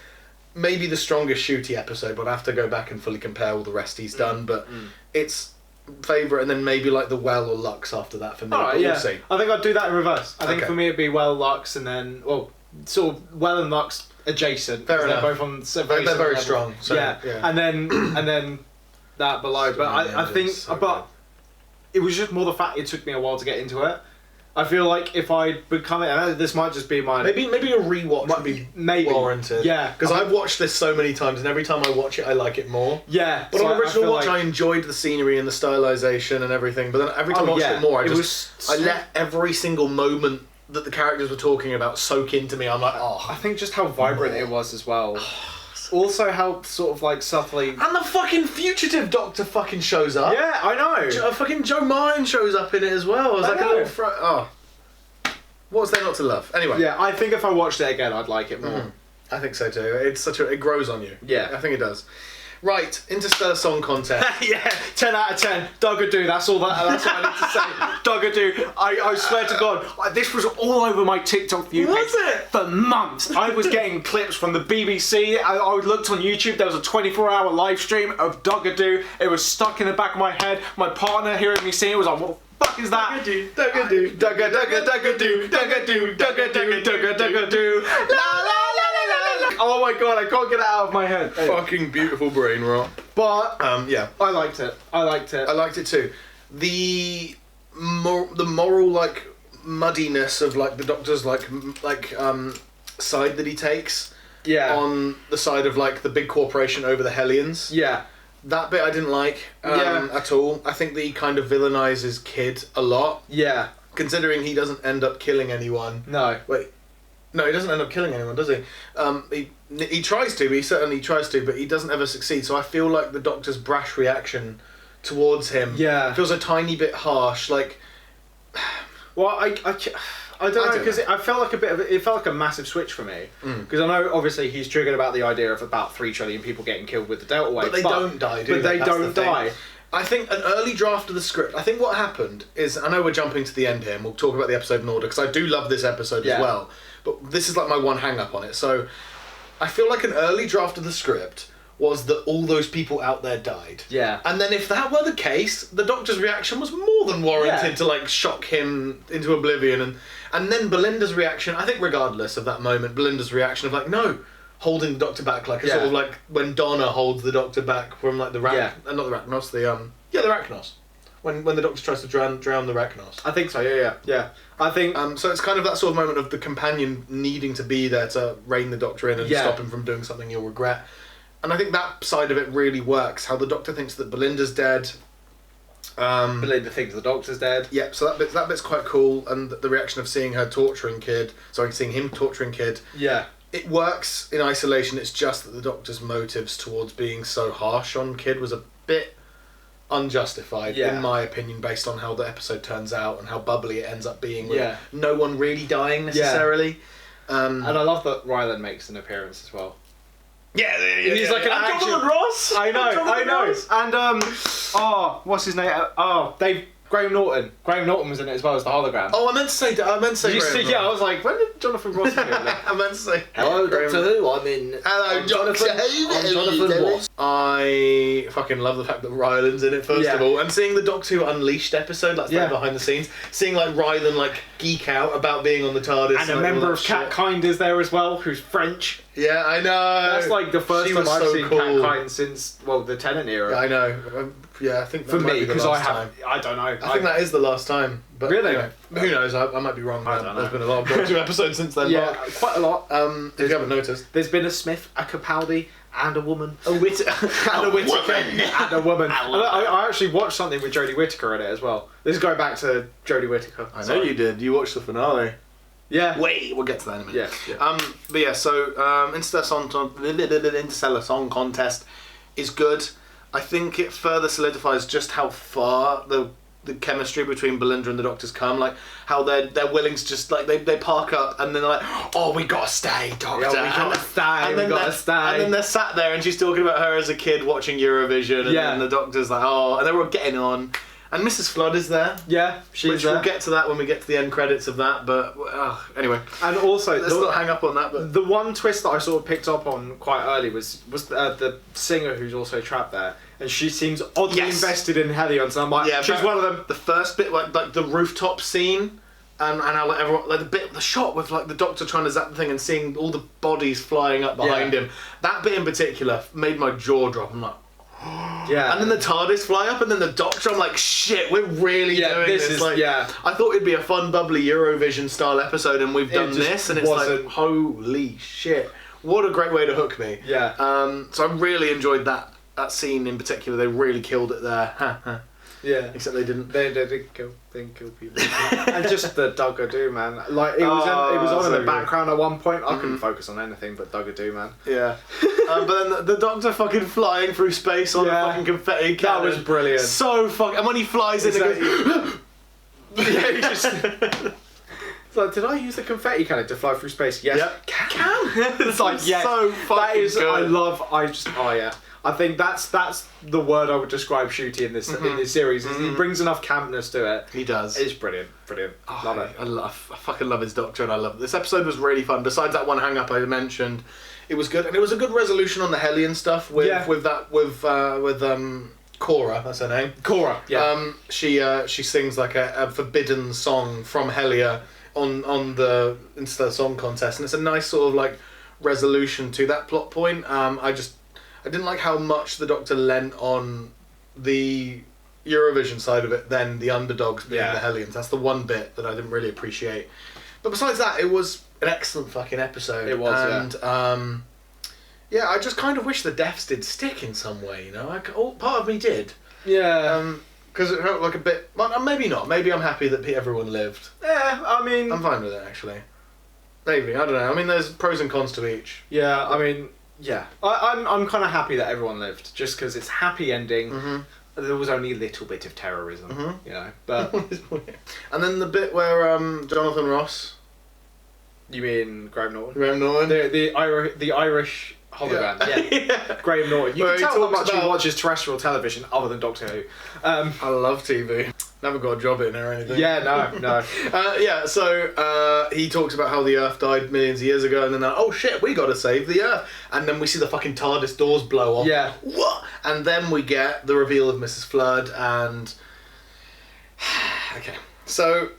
maybe the strongest Ncuti episode, but I have to go back and fully compare all the rest he's done, but it's favourite, and then maybe like the Well or Lux after that for me. Alright, yeah. We'll see. I think I'd do that in reverse. I think for me it'd be Well, Lux, and then, sort of Well and Lux adjacent. Fair enough. They're both on very They're very level. strong. So, yeah. And then that below. But I think, but it was just more the fact it took me a while to get into it. I feel like if I'd become it, this might just be my... Maybe a rewatch would be warranted. Yeah. Because I've watched this so many times, and every time I watch it, I like it more. Yeah. But on original watch, I enjoyed the scenery and the stylization and everything. But then every time I watched it more, I let every single moment that the characters were talking about soak into me. I'm like, I think just how vibrant it was as well. Also how sort of like subtly... And the fucking fugitive Doctor fucking shows up. Yeah, I know. Fucking Joe Mine shows up in it as well. It was like a little... What was there not to love? Anyway. Yeah, I think if I watched it again, I'd like it more. I think so too. It grows on you. Yeah. I think it does. Right, Interstellar Song Contest. Yeah, 10 out of 10. Duggadoo, that's all that's what I need to say. Duggadoo, I swear to God, this was all over my TikTok view page. Was it? For months. I was getting clips from the BBC. I looked on YouTube, there was a 24-hour live stream of Duggadoo. It was stuck in the back of my head. My partner hearing me sing it was like, what the fuck is that? Duggadoo, Duggadoo, Duggadoo, Duggadoo, Duggadoo, Duggadoo, la la la. Oh my God, I can't get it out of my head. Fucking beautiful brain rot. But yeah, I liked it. I liked it too. The moral like muddiness of like the Doctor's side that he takes. Yeah. On the side of like the big corporation over the Hellions. Yeah. That bit I didn't like at all. I think that he kind of villainizes Kid a lot. Yeah. Considering he doesn't end up killing anyone. No. Wait. No, he doesn't end up killing anyone, does he? He tries to, he certainly tries to, but he doesn't ever succeed. So I feel like the Doctor's brash reaction towards him feels a tiny bit harsh. Like, well, I don't know, because it felt like a massive switch for me. Because I know obviously he's triggered about the idea of about 3 trillion people getting killed with the Delta Wave. But they don't die, do they? But they don't die. I think an early draft of the script, I think what happened is, I know we're jumping to the end here and we'll talk about the episode in order, because I do love this episode as well, but this is like my one hang up on it. So I feel like an early draft of the script was that all those people out there died. Yeah. And then if that were the case, the Doctor's reaction was more than warranted to like shock him into oblivion. And then Belinda's reaction, I think regardless of that moment, Belinda's reaction of like, no, holding the Doctor back, like a sort of like when Donna holds the Doctor back from like the not the Arachnos, the Arachnos. When the Doctor tries to drown the Arachnos. I think so. Yeah. I think so. It's kind of that sort of moment of the companion needing to be there to rein the Doctor in and stop him from doing something he'll regret. And I think that side of it really works. How the Doctor thinks that Belinda's dead. Belinda thinks the Doctor's dead. Yeah, so that bit's quite cool, and the reaction of seeing him torturing Kid. Yeah. It works in isolation. It's just that the Doctor's motives towards being so harsh on Kid was a bit unjustified, in my opinion, based on how the episode turns out and how bubbly it ends up being, with no one really dying necessarily. And I love that Ryland makes an appearance as well. Yeah, he's like an action. Ross. I know. And what's his name? Graham Norton. Graham Norton was in it as well as the hologram. Oh, I meant to say. I was like, when did Jonathan Ross appear? I meant to say. Hello, Doctor Who. I'm Jonathan Ross. I fucking love the fact that Ryland's in it first of all, and seeing the Doctor Who Unleashed episode, that's like behind the scenes, seeing like Ryland like geek out about being on the TARDIS, and a member of Cat Kind is there as well, who's French. Yeah, I know. That's like the first time I've seen Cat Kind since the Tennant era. Yeah, I know. I think that for might me, be the because last I don't know. I think that is the last time. But really? Anyway, who knows? I might be wrong. I don't know. There's been a lot of Doctor Who episodes since then. Yeah, quite a lot. If you haven't noticed, there's been a Smith, a Capaldi, and a woman. And a Whittaker. And a woman. I actually watched something with Jodie Whittaker in it as well. This is going back to Jodie Whittaker. I know you did. You watched the finale. Yeah. Wait, we'll get to that in a minute. Yeah. But yeah, so Interstellar Song Contest is good. I think it further solidifies just how far the chemistry between Belinda and the Doctor's come. Like how they're willing to just like they park up and then they're like, oh, we gotta stay, Doctor. Yeah, we gotta stay. And then they're sat there and she's talking about her as a kid watching Eurovision, and then the Doctor's like, oh, and they're all getting on. And Mrs. Flood is there. Yeah, she's there. We'll get to that when we get to the end credits of that, but anyway. And also, let's not hang up on that. But the one twist that I sort of picked up on quite early was the singer who's also trapped there, and she seems oddly invested in Helion. So I'm like, she's one of them. The first bit, like the rooftop scene, and how like everyone, like the shot with like the Doctor trying to zap the thing and seeing all the bodies flying up behind him. That bit in particular made my jaw drop. I'm like. Yeah. And then the TARDIS fly up, and then the Doctor. I'm like, shit, we're really doing this. I thought it'd be a fun, bubbly Eurovision style episode, and we've done this, and it's like, holy shit, what a great way to hook me. Yeah. So I really enjoyed that scene in particular. They really killed it there. Yeah. Except they didn't. They didn't kill people. And just the Duggadoo, man. Like it was on in the background at one point. I couldn't focus on anything but Duggadoo, man. Yeah. But then the Doctor fucking flying through space on a fucking confetti cannon. That was brilliant. So fucking. And when he flies in, it goes. Yeah, he just. It's like, did I use the confetti cannon to fly through space? Yes. Yep. Can. It's like, yes. So that fucking is. good. Oh yeah. I think that's the word I would describe Ncuti in this series. Is he brings enough campness to it. He does. It's brilliant. Oh, Love it. I fucking love his Doctor, and I love it. This episode was really fun. Besides that one hang up I mentioned, it was good, and it was a good resolution on the Hellion stuff with Cora. That's her name. Cora. Yeah. She sings like a forbidden song from Helia on the Insta Song Contest, and it's a nice sort of like resolution to that plot point. I didn't like how much the Doctor lent on the Eurovision side of it than the underdogs being the Hellions. That's the one bit that I didn't really appreciate. But besides that, it was an excellent fucking episode. It was, and, yeah, I just kind of wish the deaths did stick in some way, you know? Part of me did. Yeah. Because it felt like a bit... Well, maybe not. Maybe I'm happy that everyone lived. Yeah, I mean... I'm fine with it, actually. Maybe. I don't know. I mean, there's pros and cons to each. Yeah, I mean... Yeah, I'm kind of happy that everyone lived, just because it's happy ending. There was only a little bit of terrorism, you know. But and then the bit where Jonathan Ross. You mean Graham Norton? Graham Norton. The Irish hologram. Yeah. Graham Norton. You Where can he tell how talks much he about- watches terrestrial television other than Doctor Who. I love TV. Never got a job in it or anything. Yeah, no. So he talks about how the Earth died millions of years ago, and then oh shit, we got to save the Earth, and then we see the fucking TARDIS doors blow off. Yeah. What? And then we get the reveal of Mrs. Flood, and okay, so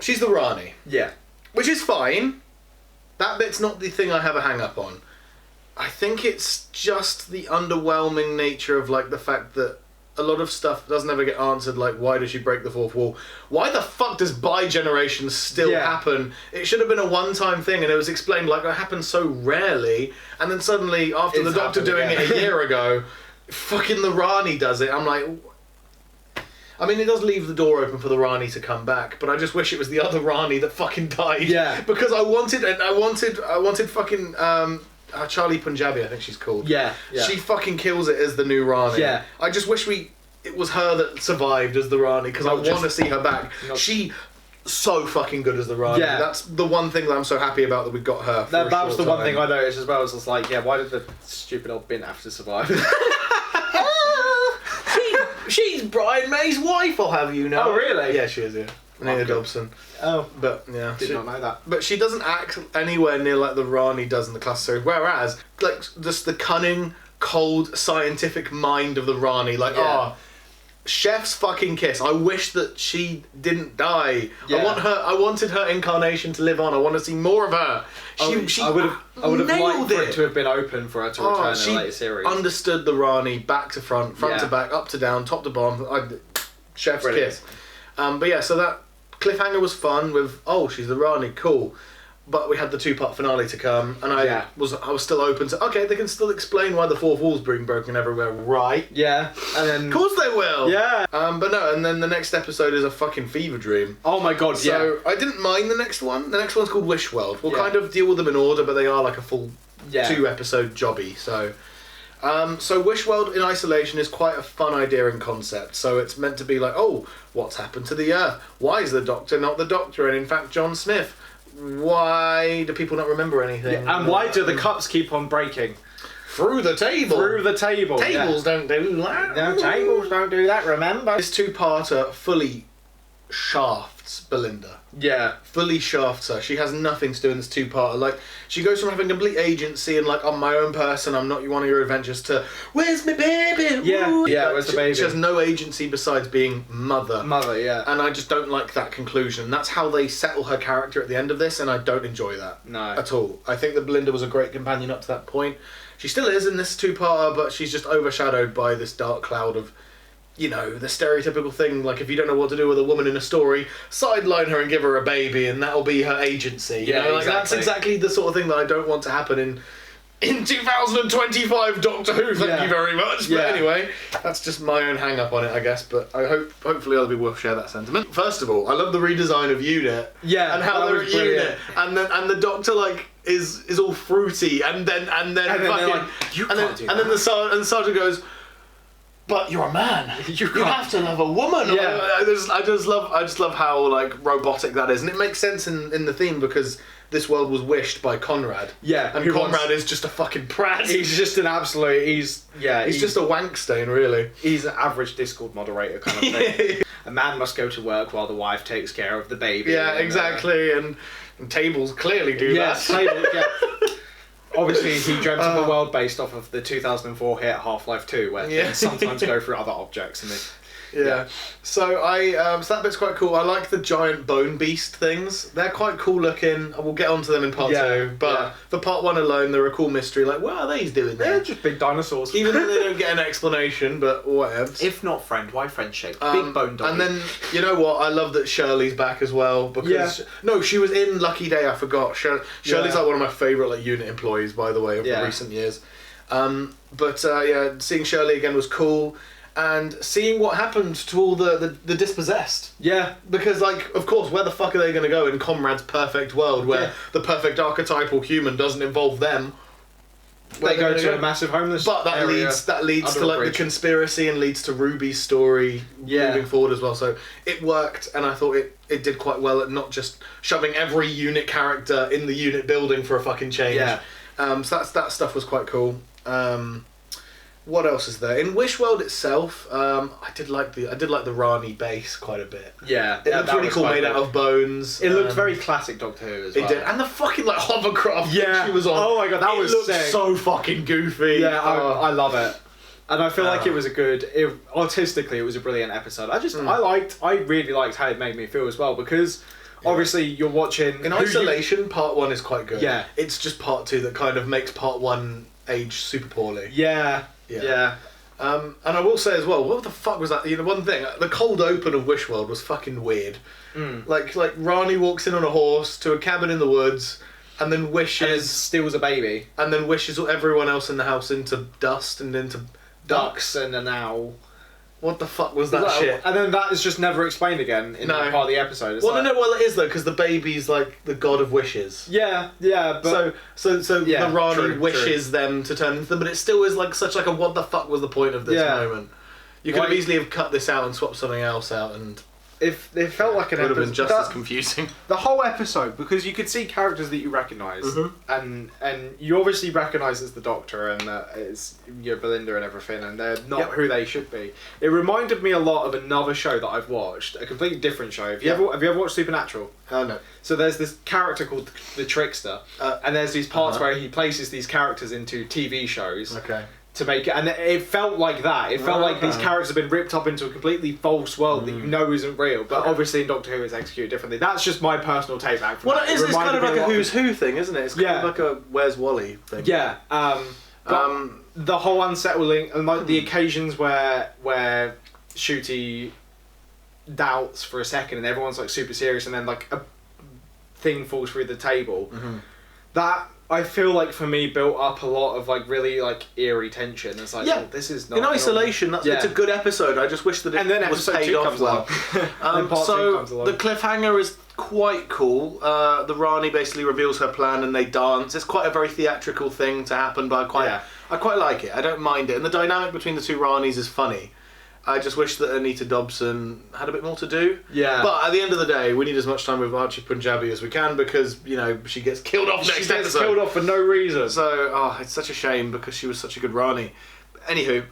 she's the Rani, Yeah. which is fine. That bit's not the thing I have a hang up on. I think it's just the underwhelming nature of like the fact that a lot of stuff doesn't ever get answered, like why does she break the fourth wall? Why the fuck does bi-generation still happen? It should have been a one-time thing, and it was explained like it happens so rarely, and then suddenly after It's the Doctor happened doing again. it a year ago, fucking the Rani does it. I'm like, I mean, it does leave the door open for the Rani to come back, but I just wish it was the other Rani that fucking died. Yeah. Because I wanted fucking Charlie Punjabi, I think she's called. Yeah. She fucking kills it as the new Rani. Yeah. I just wish it was her that survived as the Rani, because I Not want just- to see her back. not- She so fucking good as the Rani. Yeah. That's the one thing that I'm so happy about, that we got her. That was the one thing I noticed as well. Was just like, why did the stupid old bin have to survive? She's Brian May's wife, I'll have you know. Oh, really? Yeah, she is, yeah. Nina Dobson. Oh, But, yeah. did not know that. But she doesn't act anywhere near like the Rani does in the classic series. Whereas, like, just the cunning, cold, scientific mind of the Rani, like, Yeah. chef's fucking kiss. I wish that she didn't die. Yeah. I wanted her incarnation to live on. I want to see more of her. She I would have nailed liked for it to have been open for her to return in a later series. Understood the Rani back to front, front to back, up to down, top to bottom. Chef's Brilliant. kiss. But yeah, so that cliffhanger was fun with, she's the Rani, cool. But we had the 2-part finale to come, and I was still open to, okay, they can still explain why the fourth wall's being broken everywhere, right? Yeah, and then... Of course they will! Yeah. But no, and then the next episode is a fucking fever dream. Oh my god, So I didn't mind the next one. The next one's called Wish World. We'll Yeah. kind of deal with them in order, but they are like a full Yeah. 2-episode jobby. So Wish World in isolation is quite a fun idea and concept. So it's meant to be like, what's happened to the Earth? Why is the Doctor not the Doctor? And in fact, John Smith. Why do people not remember anything? And why do the cups keep on breaking? Through the table. Through the table. Tables don't do that. No, tables don't do that, remember? This 2-parter fully shafts Belinda. Yeah. Fully shafts her. She has nothing to do in this 2-parter. Like, she goes from having complete agency and like, I'm my own person, I'm not one of your adventures, to where's my baby? Yeah. Woo. Yeah, Like, where's the baby? She has no agency besides being mother. Mother, yeah. And I just don't like that conclusion. That's how they settle her character at the end of this, and I don't enjoy that. No. At all. I think that Belinda was a great companion up to that point. She still is in this 2-parter, but she's just overshadowed by this dark cloud of, you know, the stereotypical thing, like if you don't know what to do with a woman in a story, sideline her and give her a baby and that'll be her agency. You know? Like, that's exactly the sort of thing that I don't want to happen in 2025 Doctor Who, thank you very much. But anyway, that's just my own hang up on it, I guess, but hopefully other people will share that sentiment. First of all, I love the redesign of Unit. Yeah, and how that they're was at brilliant. Unit, and the Doctor like is all fruity, and then they're fucking, like, "You can't do and then the sergeant goes, but you're a man. You can't- have to love a woman. Yeah. I just love how like robotic that is, and it makes sense in the theme because this world was wished by Conrad. Yeah, and who Conrad is just a fucking prat. He's just an absolute. He's just a wank stain, really. He's an average Discord moderator kind of thing. A man must go to work while the wife takes care of the baby. Yeah, and, exactly, and tables clearly do that. Table, yeah. Obviously, he dreamt of a world based off of the 2004 hit Half-Life 2, where things sometimes go through other objects. And Yeah. So so that bit's quite cool. I like the giant bone beast things. They're quite cool looking. We'll get onto them in part 2. But for part 1 alone, they're a cool mystery. Like, what are they doing there? they're just big dinosaurs. Even though they don't get an explanation, but whatever. If not friend, why friend shaped? Big bone dog. And then, you know what? I love that Shirley's back as well. Because no, she was in Lucky Day, I forgot. Shirley's like one of my favourite like unit employees, by the way, of recent years. Seeing Shirley again was cool. And seeing what happened to all the dispossessed. Yeah. Because, like, of course, where the fuck are they going to go in Comrade's perfect world where the perfect archetypal human doesn't involve them? They go to a massive homeless But that area leads to, like, the conspiracy and leads to Ruby's story moving forward as well. So it worked, and I thought it did quite well at not just shoving every unit character in the unit building for a fucking change. Yeah. So that stuff was quite cool. What else is there in Wishworld itself? I did like the Rani base quite a bit. Yeah, it looked really cool, made out of bones. It looked very classic Doctor Who as well. It did, and the fucking like hovercraft she was on. Oh my god, that was looked sick. so fucking goofy. Yeah, I love it, and I feel like it was artistically it was a brilliant episode. I really liked how it made me feel as well because. Obviously, you're watching... In isolation, part 1 is quite good. Yeah. It's just part 2 that kind of makes part 1 age super poorly. Yeah. And I will say as well, what the fuck was that? You know, one thing, the cold open of Wishworld was fucking weird. Like Rani walks in on a horse to a cabin in the woods, and then wishes... And steals a baby. And then wishes everyone else in the house into dust and into ducks and an owl. What the fuck was that shit? And then that is just never explained again in part of the episode. It's well, it is though, because the baby's like the god of wishes. Yeah, but so the Rani wishes them to turn into them, but it still is like such like a what the fuck was the point of this moment? You could have easily have cut this out and swapped something else out, and if it felt like an would have been just as confusing. The whole episode, because you could see characters that you recognise, and you obviously recognise as the Doctor and it's Belinda and everything, and they're not who they should be. It reminded me a lot of another show that I've watched, a completely different show. Have you ever watched Supernatural? No. So there's this character called the Trickster, and there's these parts where he places these characters into TV shows. Okay. To make it, and it felt like that. It felt like these characters have been ripped up into a completely false world that you know isn't real. But obviously in Doctor Who it's executed differently. That's just my personal take back from that. It's kind of like a Who's Who thing, isn't it? It's kind of like a Where's Wally thing. Yeah. But the whole unsettling and like the occasions where Ncuti doubts for a second and everyone's like super serious and then like a thing falls through the table. That I feel like for me built up a lot of like really like eerie tension. It's like this is not in isolation. It's a good episode. I just wish that it was paid off well. So the cliffhanger is quite cool. The Rani basically reveals her plan and they dance. It's quite a very theatrical thing to happen, but I quite like it. I don't mind it, and the dynamic between the two Ranis is funny. I just wish that Anita Dobson had a bit more to do. Yeah. But at the end of the day, we need as much time with Archie Punjabi as we can because, you know, she gets killed off next episode. She gets killed off for no reason. So, it's such a shame because she was such a good Rani. Anywho,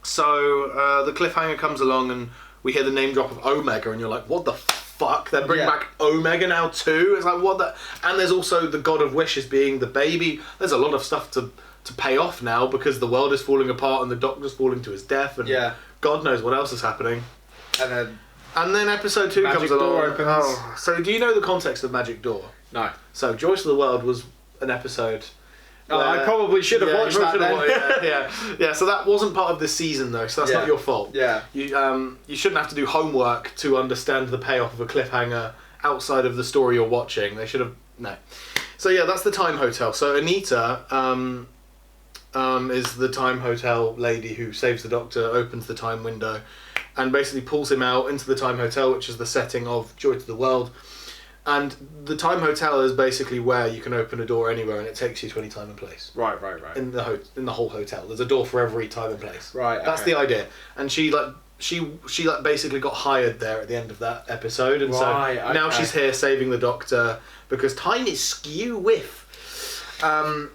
the cliffhanger comes along and we hear the name drop of Omega and you're like, what the fuck? They're bringing back Omega now too? It's like, what the... And there's also the God of Wishes being the baby. There's a lot of stuff to pay off now because the world is falling apart and the Doctor's falling to his death and God knows what else is happening. And then episode 2 comes along. So do you know the context of Magic Door? No. So Joyce of the World was an episode. I probably should have watched that then. Yeah. So that wasn't part of this season though, so that's not your fault. Yeah. You shouldn't have to do homework to understand the payoff of a cliffhanger outside of the story you're watching. They should have... No. So yeah, that's the Time Hotel. So Anita... is the Time Hotel lady who saves the Doctor, opens the time window, and basically pulls him out into the Time Hotel, which is the setting of Joy to the World. And the Time Hotel is basically where you can open a door anywhere and it takes you to any time and place. Right. In the whole hotel. There's a door for every time and place. Right. That's the idea. And she basically got hired there at the end of that episode, and now she's here saving the Doctor because time is skew with. And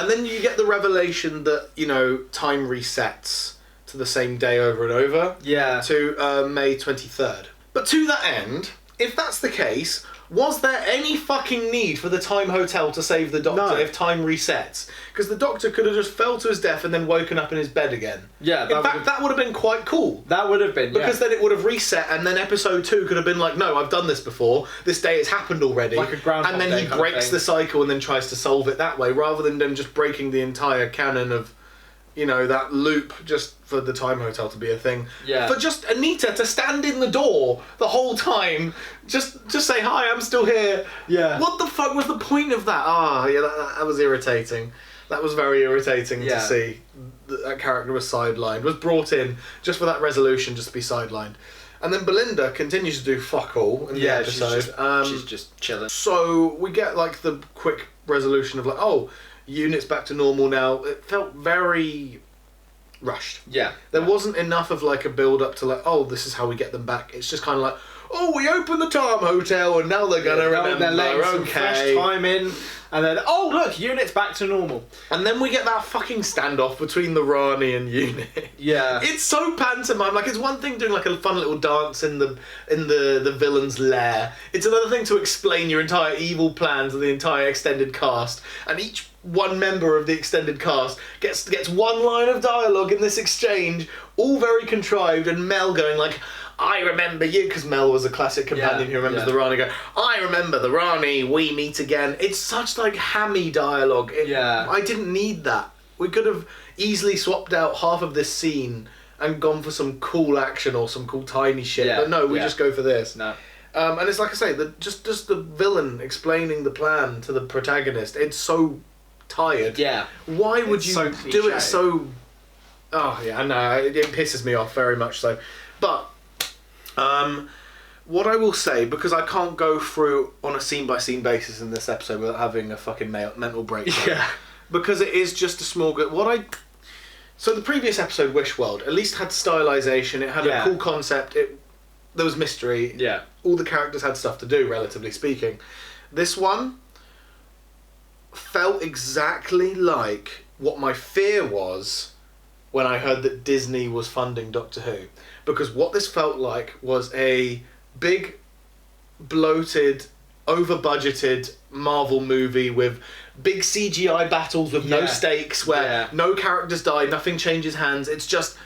then you get the revelation that, you know, time resets to the same day over and over. Yeah. To May 23rd. But to that end, if that's the case, was there any fucking need for the Time Hotel to save the Doctor if time resets? Because the Doctor could have just fell to his death and then woken up in his bed again. Yeah. In fact, that would have been quite cool. That would have been, because then it would have reset, and then episode 2 could have been like, no, I've done this before. This day has happened already. Like a Groundhog And then Day he kind of breaks thing. the cycle and then tries to solve it that way, rather than them just breaking the entire canon of, you know, that loop just for the Time Hotel to be a thing. Yeah. For just Anita to stand in the door the whole time, just say, hi, I'm still here. Yeah. What the fuck was the point of that? That was irritating. That was very irritating to see. That character was sidelined, was brought in just for that resolution, just to be sidelined. And then Belinda continues to do fuck all in the episode. She's just chilling. So we get like the quick resolution of like, oh, unit's back to normal now. It felt very rushed. Yeah. There wasn't enough of like a build up to like, oh, this is how we get them back. It's just kind of like, oh, we opened the Time Hotel and now they're gonna remember. They're letting some fresh time in, and then look, unit's back to normal. And then we get that fucking standoff between the Rani and Unit. Yeah. It's so pantomime. Like, it's one thing doing like a fun little dance in the villain's lair. It's another thing to explain your entire evil plan to the entire extended cast, and each one member of the extended cast gets one line of dialogue in this exchange, all very contrived, and Mel going like, I remember you, because Mel was a classic companion who remembers the Rani, go, I remember the Rani, we meet again. It's such like hammy dialogue. I didn't need that. We could have easily swapped out half of this scene and gone for some cool action or some cool tiny shit, but no, we just go for this. No. And it's like I say, just the villain explaining the plan to the protagonist, it's so tired. Yeah. Why would It's you so do it cliche. so... Oh, yeah, I know, it pisses me off very much so. But, what I will say, because I can't go through on a scene-by-scene basis in this episode without having a fucking mental breakdown. Yeah. Because it is just a small... So the previous episode, Wish World, at least had stylization, it had a cool concept, there was mystery. Yeah. All the characters had stuff to do, relatively speaking. This one felt exactly like what my fear was when I heard that Disney was funding Doctor Who. Because what this felt like was a big, bloated, over-budgeted Marvel movie with big CGI battles with no stakes, where no characters die, nothing changes hands. It's just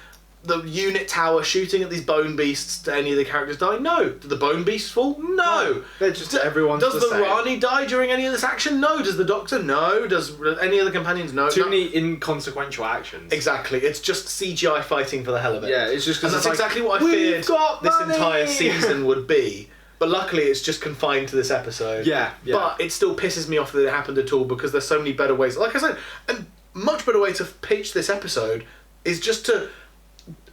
the unit tower shooting at these bone beasts. Do any of the characters die? No. Do the bone beasts fall? No. They're just everyone's Does the the same. Rani die during any of this action? No. Does the Doctor? No. Does any of the companions? No. Too many inconsequential actions. Exactly. It's just CGI fighting for the hell of it. Yeah, it's just And because that's exactly what I feared this entire season would be. But luckily it's just confined to this episode. Yeah. But it still pisses me off that it happened at all, because there's so many better ways. Like I said, a much better way to pitch this episode is just to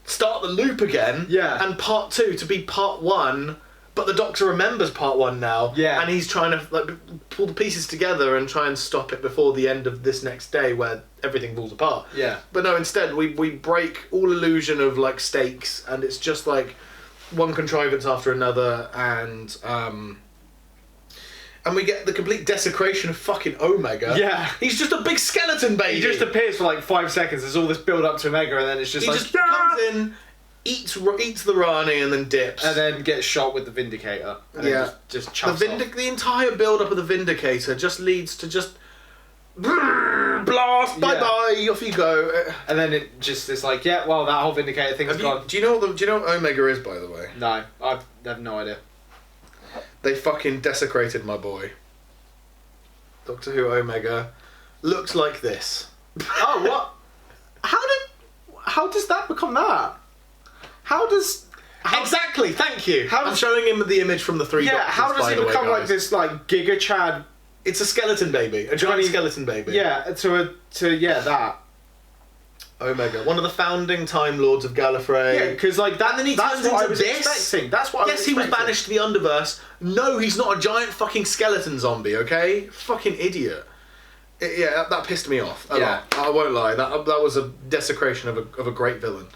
start the loop again. Yeah. And part 2 to be part 1, but the Doctor remembers part 1 now. Yeah. And he's trying to like pull the pieces together and try and stop it before the end of this next day where everything falls apart. Yeah. But no, instead we break all illusion of like stakes, and it's just like one contrivance after another, and we get the complete desecration of fucking Omega. Yeah. He's just a big skeleton baby. He just appears for like 5 seconds. There's all this build up to Omega, and then it's just He like just comes in, eats the Rani, and then dips. and then gets shot with the Vindicator. And then just chuffs off. The entire build up of the Vindicator just leads to just blast, bye bye, off you go. And then it's like, that whole Vindicator thing's gone. Do you know what Omega is, by the way? No, I have no idea. They fucking desecrated my boy. Doctor Who Omega looks like this. Oh, what? How does that become that? Exactly, thank you. How I'm does- showing him the image from the Three Doctors. How does by it the way, become like guys. this like Giga Chad? It's a skeleton baby, a giant skeleton baby. Yeah, that. Omega, one of the founding Time Lords of Gallifrey. Yeah, because like that. And then he that's turns what I into was this. expecting. That's what. Yes, he was banished to the Underverse. No, he's not a giant fucking skeleton zombie. Okay, fucking idiot. That pissed me off a lot. I won't lie. That was a desecration of a great villain.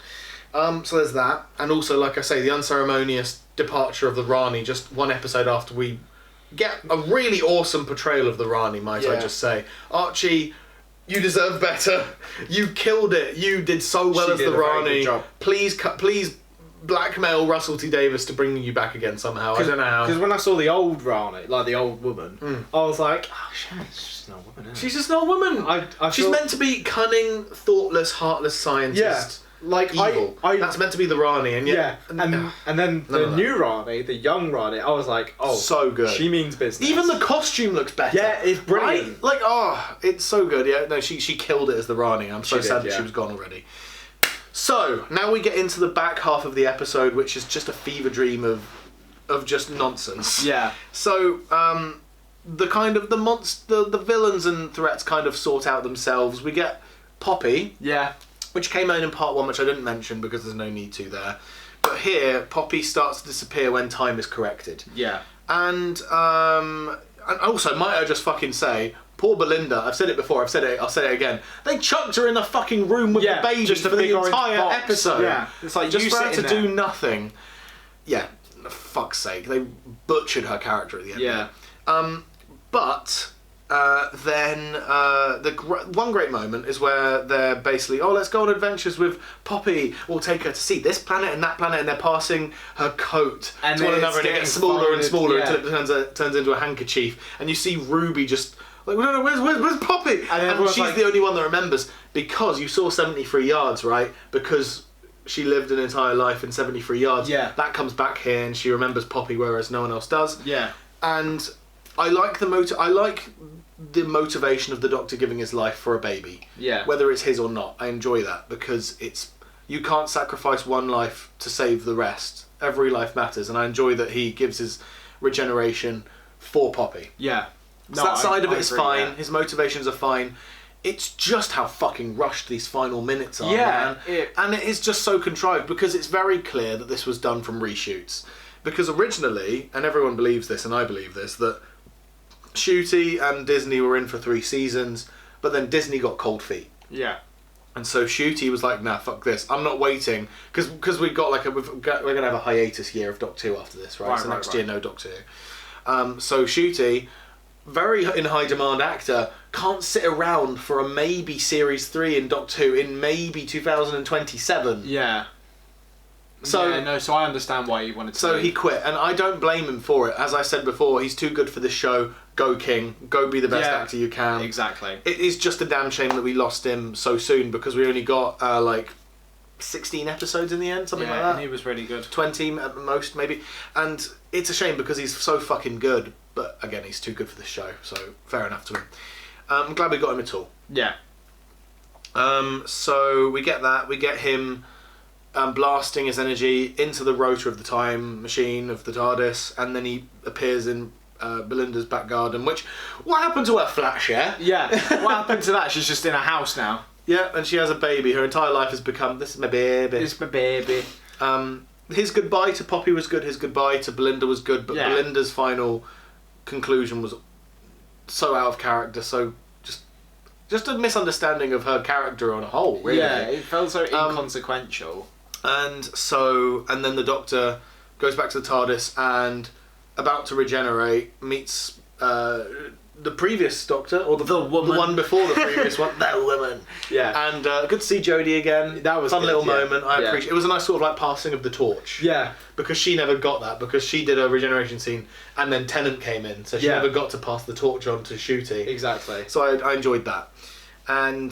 So there's that, and also, like I say, the unceremonious departure of the Rani just one episode after we get a really awesome portrayal of the Rani, might I just say. Archie, you deserve better. You killed it. You did so well She as did the a very Rani. good job. Please blackmail Russell T Davies to bring you back again somehow. I don't know how. Because when I saw the old Rani, like the old woman, I was like, oh shit, it's just an old woman, isn't it? She's just not a woman. She's meant to be cunning, thoughtless, heartless scientist. Like Evil. That's meant to be Rani, and yet, and then the new Rani, the young Rani, I was like, oh, so good. She means business. Even the costume looks better. Yeah, it's brilliant. Right? Like, it's so good. Yeah, no, she killed it as the Rani. I'm so sad that she was gone already. So now we get into the back half of the episode, which is just a fever dream of just nonsense. Yeah. So the kind of the villains and threats kind of sort out themselves. We get Poppy. Yeah. Which came in part 1, which I didn't mention because there's no need to there. But here, Poppy starts to disappear when time is corrected. Yeah. And also, might I just fucking say, poor Belinda, I've said it before, I'll say it again. They chucked her in the fucking room with the baby just a for the big orange entire box. episode. Yeah. It's like just you for her to sitting do there. nothing. Yeah, for fuck's sake. They butchered her character at the end. Yeah. But then one great moment is where they're basically, let's go on adventures with Poppy. We'll take her to see this planet and that planet, and they're passing her coat and to one another, and it gets smaller and smaller folded, until it turns into a handkerchief. And you see Ruby just like, we don't know, where's Poppy? And she's the only one that remembers, because you saw 73 yards, right? Because she lived an entire life in 73 yards. Yeah. That comes back here, and she remembers Poppy, whereas no one else does. Yeah. And I like the motivation of the Doctor giving his life for a baby. Yeah. Whether it's his or not, I enjoy that, because you can't sacrifice one life to save the rest. Every life matters, and I enjoy that he gives his regeneration for Poppy. Yeah. So that side of it is fine. Yeah. His motivations are fine. It's just how fucking rushed these final minutes are, man. And it is just so contrived, because it's very clear that this was done from reshoots. Because originally, and everyone believes this, and I believe this, that Ncuti and Disney were in for 3 seasons, but then Disney got cold feet. Yeah. And so Ncuti was like, nah, fuck this. I'm not waiting. Because we're going to have a hiatus year of Doctor Who after this, right? So next year, no Doctor Who. So Ncuti, very in high demand actor, can't sit around for a maybe Series 3 in Doctor Who in maybe 2027. Yeah. So I understand why he wanted to. So he quit, and I don't blame him for it. As I said before, he's too good for this show. Go King, go be the best actor you can. Exactly. It is just a damn shame that we lost him so soon, because we only got 16 episodes in the end, something like that. And he was really good. 20 at the most, maybe. And it's a shame, because he's so fucking good. But again, he's too good for this show, so fair enough to him. I'm glad we got him at all. Yeah. So we get that. We get him blasting his energy into the rotor of the time machine of the TARDIS, and then he appears in Belinda's back garden. What happened to her flat share? Yeah. What happened to that? She's just in a house now. Yeah, and she has a baby. Her entire life has become, this is my baby. This is my baby. His goodbye to Poppy was good. His goodbye to Belinda was good. But Belinda's final conclusion was so out of character. So just a misunderstanding of her character on a whole, really. Yeah, it felt so inconsequential. And then the Doctor goes back to the TARDIS and, about to regenerate, meets the previous Doctor, or the one before the previous one, the woman. Yeah. And good to see Jodie again. That was a fun good, little moment. I appreciate. It was a nice sort of like passing of the torch. Yeah. Because she never got that, because she did a regeneration scene, and then Tennant came in, so she never got to pass the torch on to Ncuti. Exactly. So I enjoyed that. And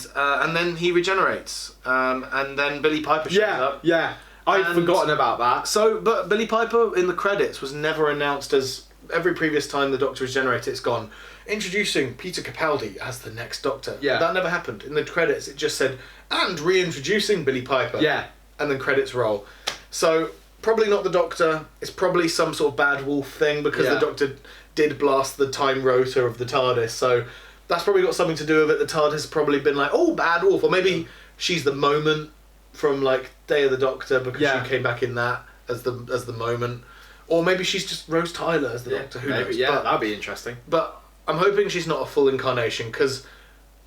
then he regenerates, and then Billie Piper shows up. Yeah. I'd forgotten about that. But Billie Piper in the credits was never announced as. Every previous time the Doctor regenerated, it's gone, introducing Peter Capaldi as the next Doctor. Yeah. That never happened. In the credits, it just said, and reintroducing Billie Piper. Yeah. And then credits roll. So, probably not the Doctor. It's probably some sort of bad wolf thing, because the Doctor did blast the time rotor of the TARDIS. So, that's probably got something to do with it. The TARDIS has probably been like, oh, bad wolf. Or maybe she's the moment from like Day of the Doctor because Yeah. she came back in that as the moment, or maybe she's just Rose Tyler as the Doctor. Who knows? Yeah, But, that'd be interesting. but I'm hoping she's not a full incarnation because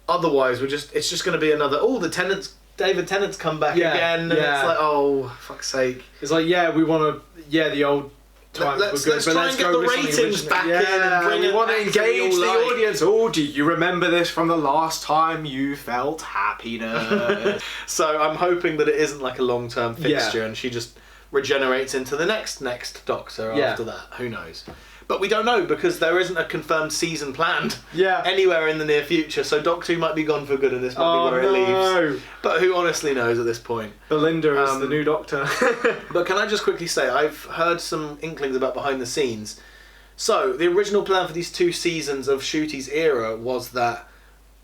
otherwise it's just going to be another. Oh, David Tennant's come back again, and it's like, oh, fuck's sake. It's like, we want to, the old times Let's were good, but try let's and get go the with something ratings original. back in and bring we it want to back to engage real the life. audience. Oh, do you remember this from the last time you felt happiness? So I'm hoping that it isn't like a long-term fixture, Yeah. and she just regenerates into the next Doctor Yeah. after that. Who knows? But we don't know because there isn't a confirmed season planned anywhere in the near future. So Doctor Who might be gone for good, and this might be where it leaves. But who honestly knows at this point? Belinda is the new Doctor. But can I just quickly say, I've heard some inklings about behind the scenes. So the original plan for these 2 seasons of Ncuti's era was that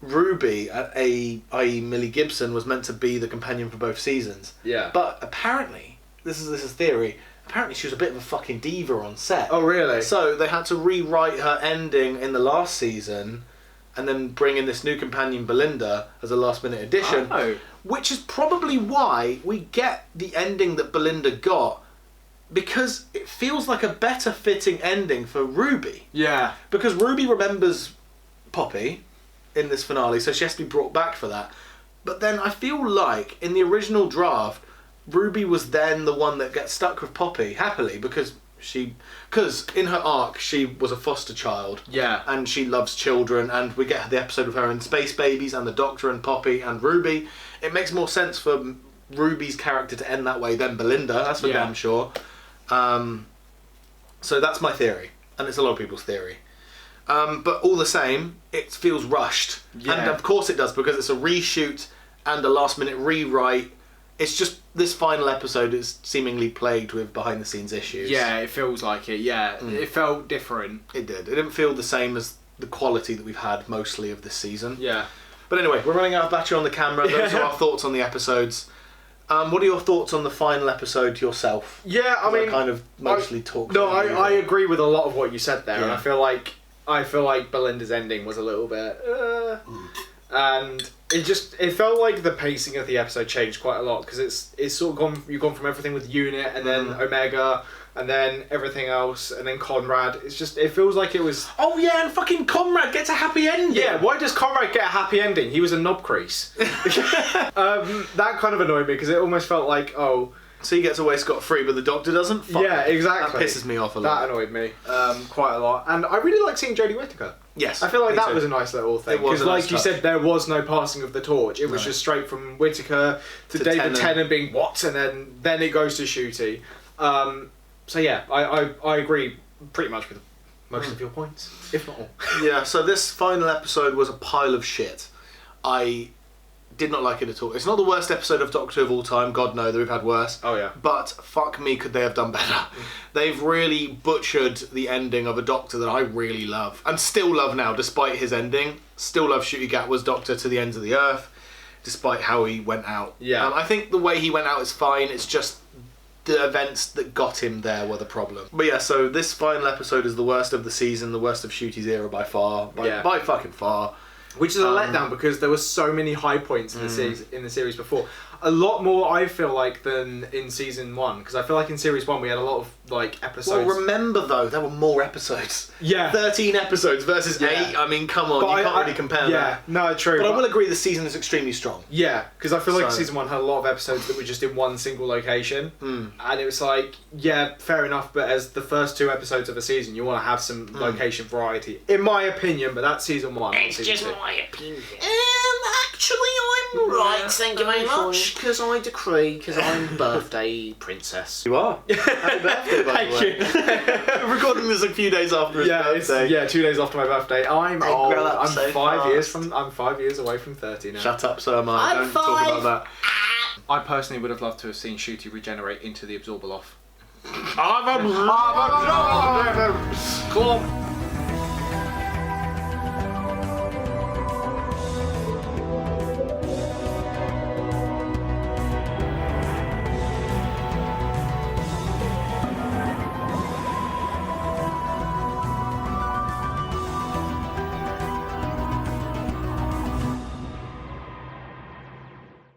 Ruby, i.e. Millie Gibson, was meant to be the companion for both seasons. Yeah. But apparently, this is theory. Apparently, she was a bit of a fucking diva on set. Oh, really? So they had to rewrite her ending in the last season, and then bring in this new companion, Belinda, as a last-minute addition. Oh. Which is probably why we get the ending that Belinda got, because it feels like a better fitting ending for Ruby. Yeah. Because Ruby remembers Poppy in this finale, so she has to be brought back for that. But then I feel like in the original draft, Ruby was then the one that gets stuck with Poppy happily because in her arc she was a foster child. Yeah. And she loves children, and we get the episode of her in Space Babies and the Doctor and Poppy and Ruby. It makes more sense for Ruby's character to end that way than Belinda, that's for damn sure. So that's my theory, and it's a lot of people's theory. But all the same, it feels rushed. Yeah. And of course it does, because it's a reshoot and a last minute rewrite. It's just this final episode is seemingly plagued with behind the scenes issues. Yeah, it feels like it. Yeah, it felt different. It did. It didn't feel the same as the quality that we've had mostly of this season. Yeah. But anyway, we're running out of battery on the camera. Those are our thoughts on the episodes. What are your thoughts on the final episode yourself? Yeah, I mean, kind of mostly talked. No, I agree with a lot of what you said there, and Yeah. I feel like Belinda's ending was a little bit, and it felt like the pacing of the episode changed quite a lot because it's sort of you've gone from everything with Unit and then Omega and then everything else and then Conrad. It feels like it was. Oh yeah, and fucking Conrad gets a happy ending. Yeah, why does Conrad get a happy ending? He was a knob crease. That kind of annoyed me because it almost felt like, oh. So he gets away scot-free, but the Doctor doesn't? Fuck Yeah, it. exactly. That pisses me off a lot. That annoyed me quite a lot. And I really like seeing Jodie Whittaker. Yes. I feel like me that too. was a nice little thing. It was Because a like nice you touch. said, there was no passing of the torch. It was just straight from Whittaker to David Tennant being what? And then it goes to Ncuti. So yeah, I agree pretty much with most of your points, if not all. Yeah, so this final episode was a pile of shit. I did not like it at all. It's not the worst episode of Doctor Who of all time, God no, that we've had worse. Oh yeah. But fuck me, could they have done better. They've really butchered the ending of a Doctor that I really love, and still love now, despite his ending. Still love Ncuti Gatwa's Doctor to the ends of the earth, despite how he went out. Yeah. I think the way he went out is fine, it's just the events that got him there were the problem. But yeah, so this final episode is the worst of the season, the worst of Ncuti's era by far, by fucking far. Which is a letdown because there were so many high points in the series before. A lot more, I feel like, than in season 1. Because I feel like in series 1 we had a lot of like episodes. Well, remember though, there were more episodes. Yeah. 13 episodes versus 8. I mean, come on, you can't really compare that. Yeah, no, true. But I will agree this season is extremely strong. Yeah, because I feel like So- season 1 had a lot of episodes that were just in one single location. And it was like, yeah, fair enough, but as the first 2 episodes of a season, you want to have some location variety. In my opinion, but that's season 1. not It's season just 2. my opinion. Actually, I'm Right, thank you very much. Because I decree, because I'm birthday princess. You are. Happy birthday, by the way. We're recording this a few days after his birthday. 2 days after my birthday. I'm They old. grow up I'm so 5 years away from 30 now. Shut up, so am I. I'm Don't talk 5. about that. I personally would have loved to have seen Ncuti regenerate into the Absorbaloff. Come on.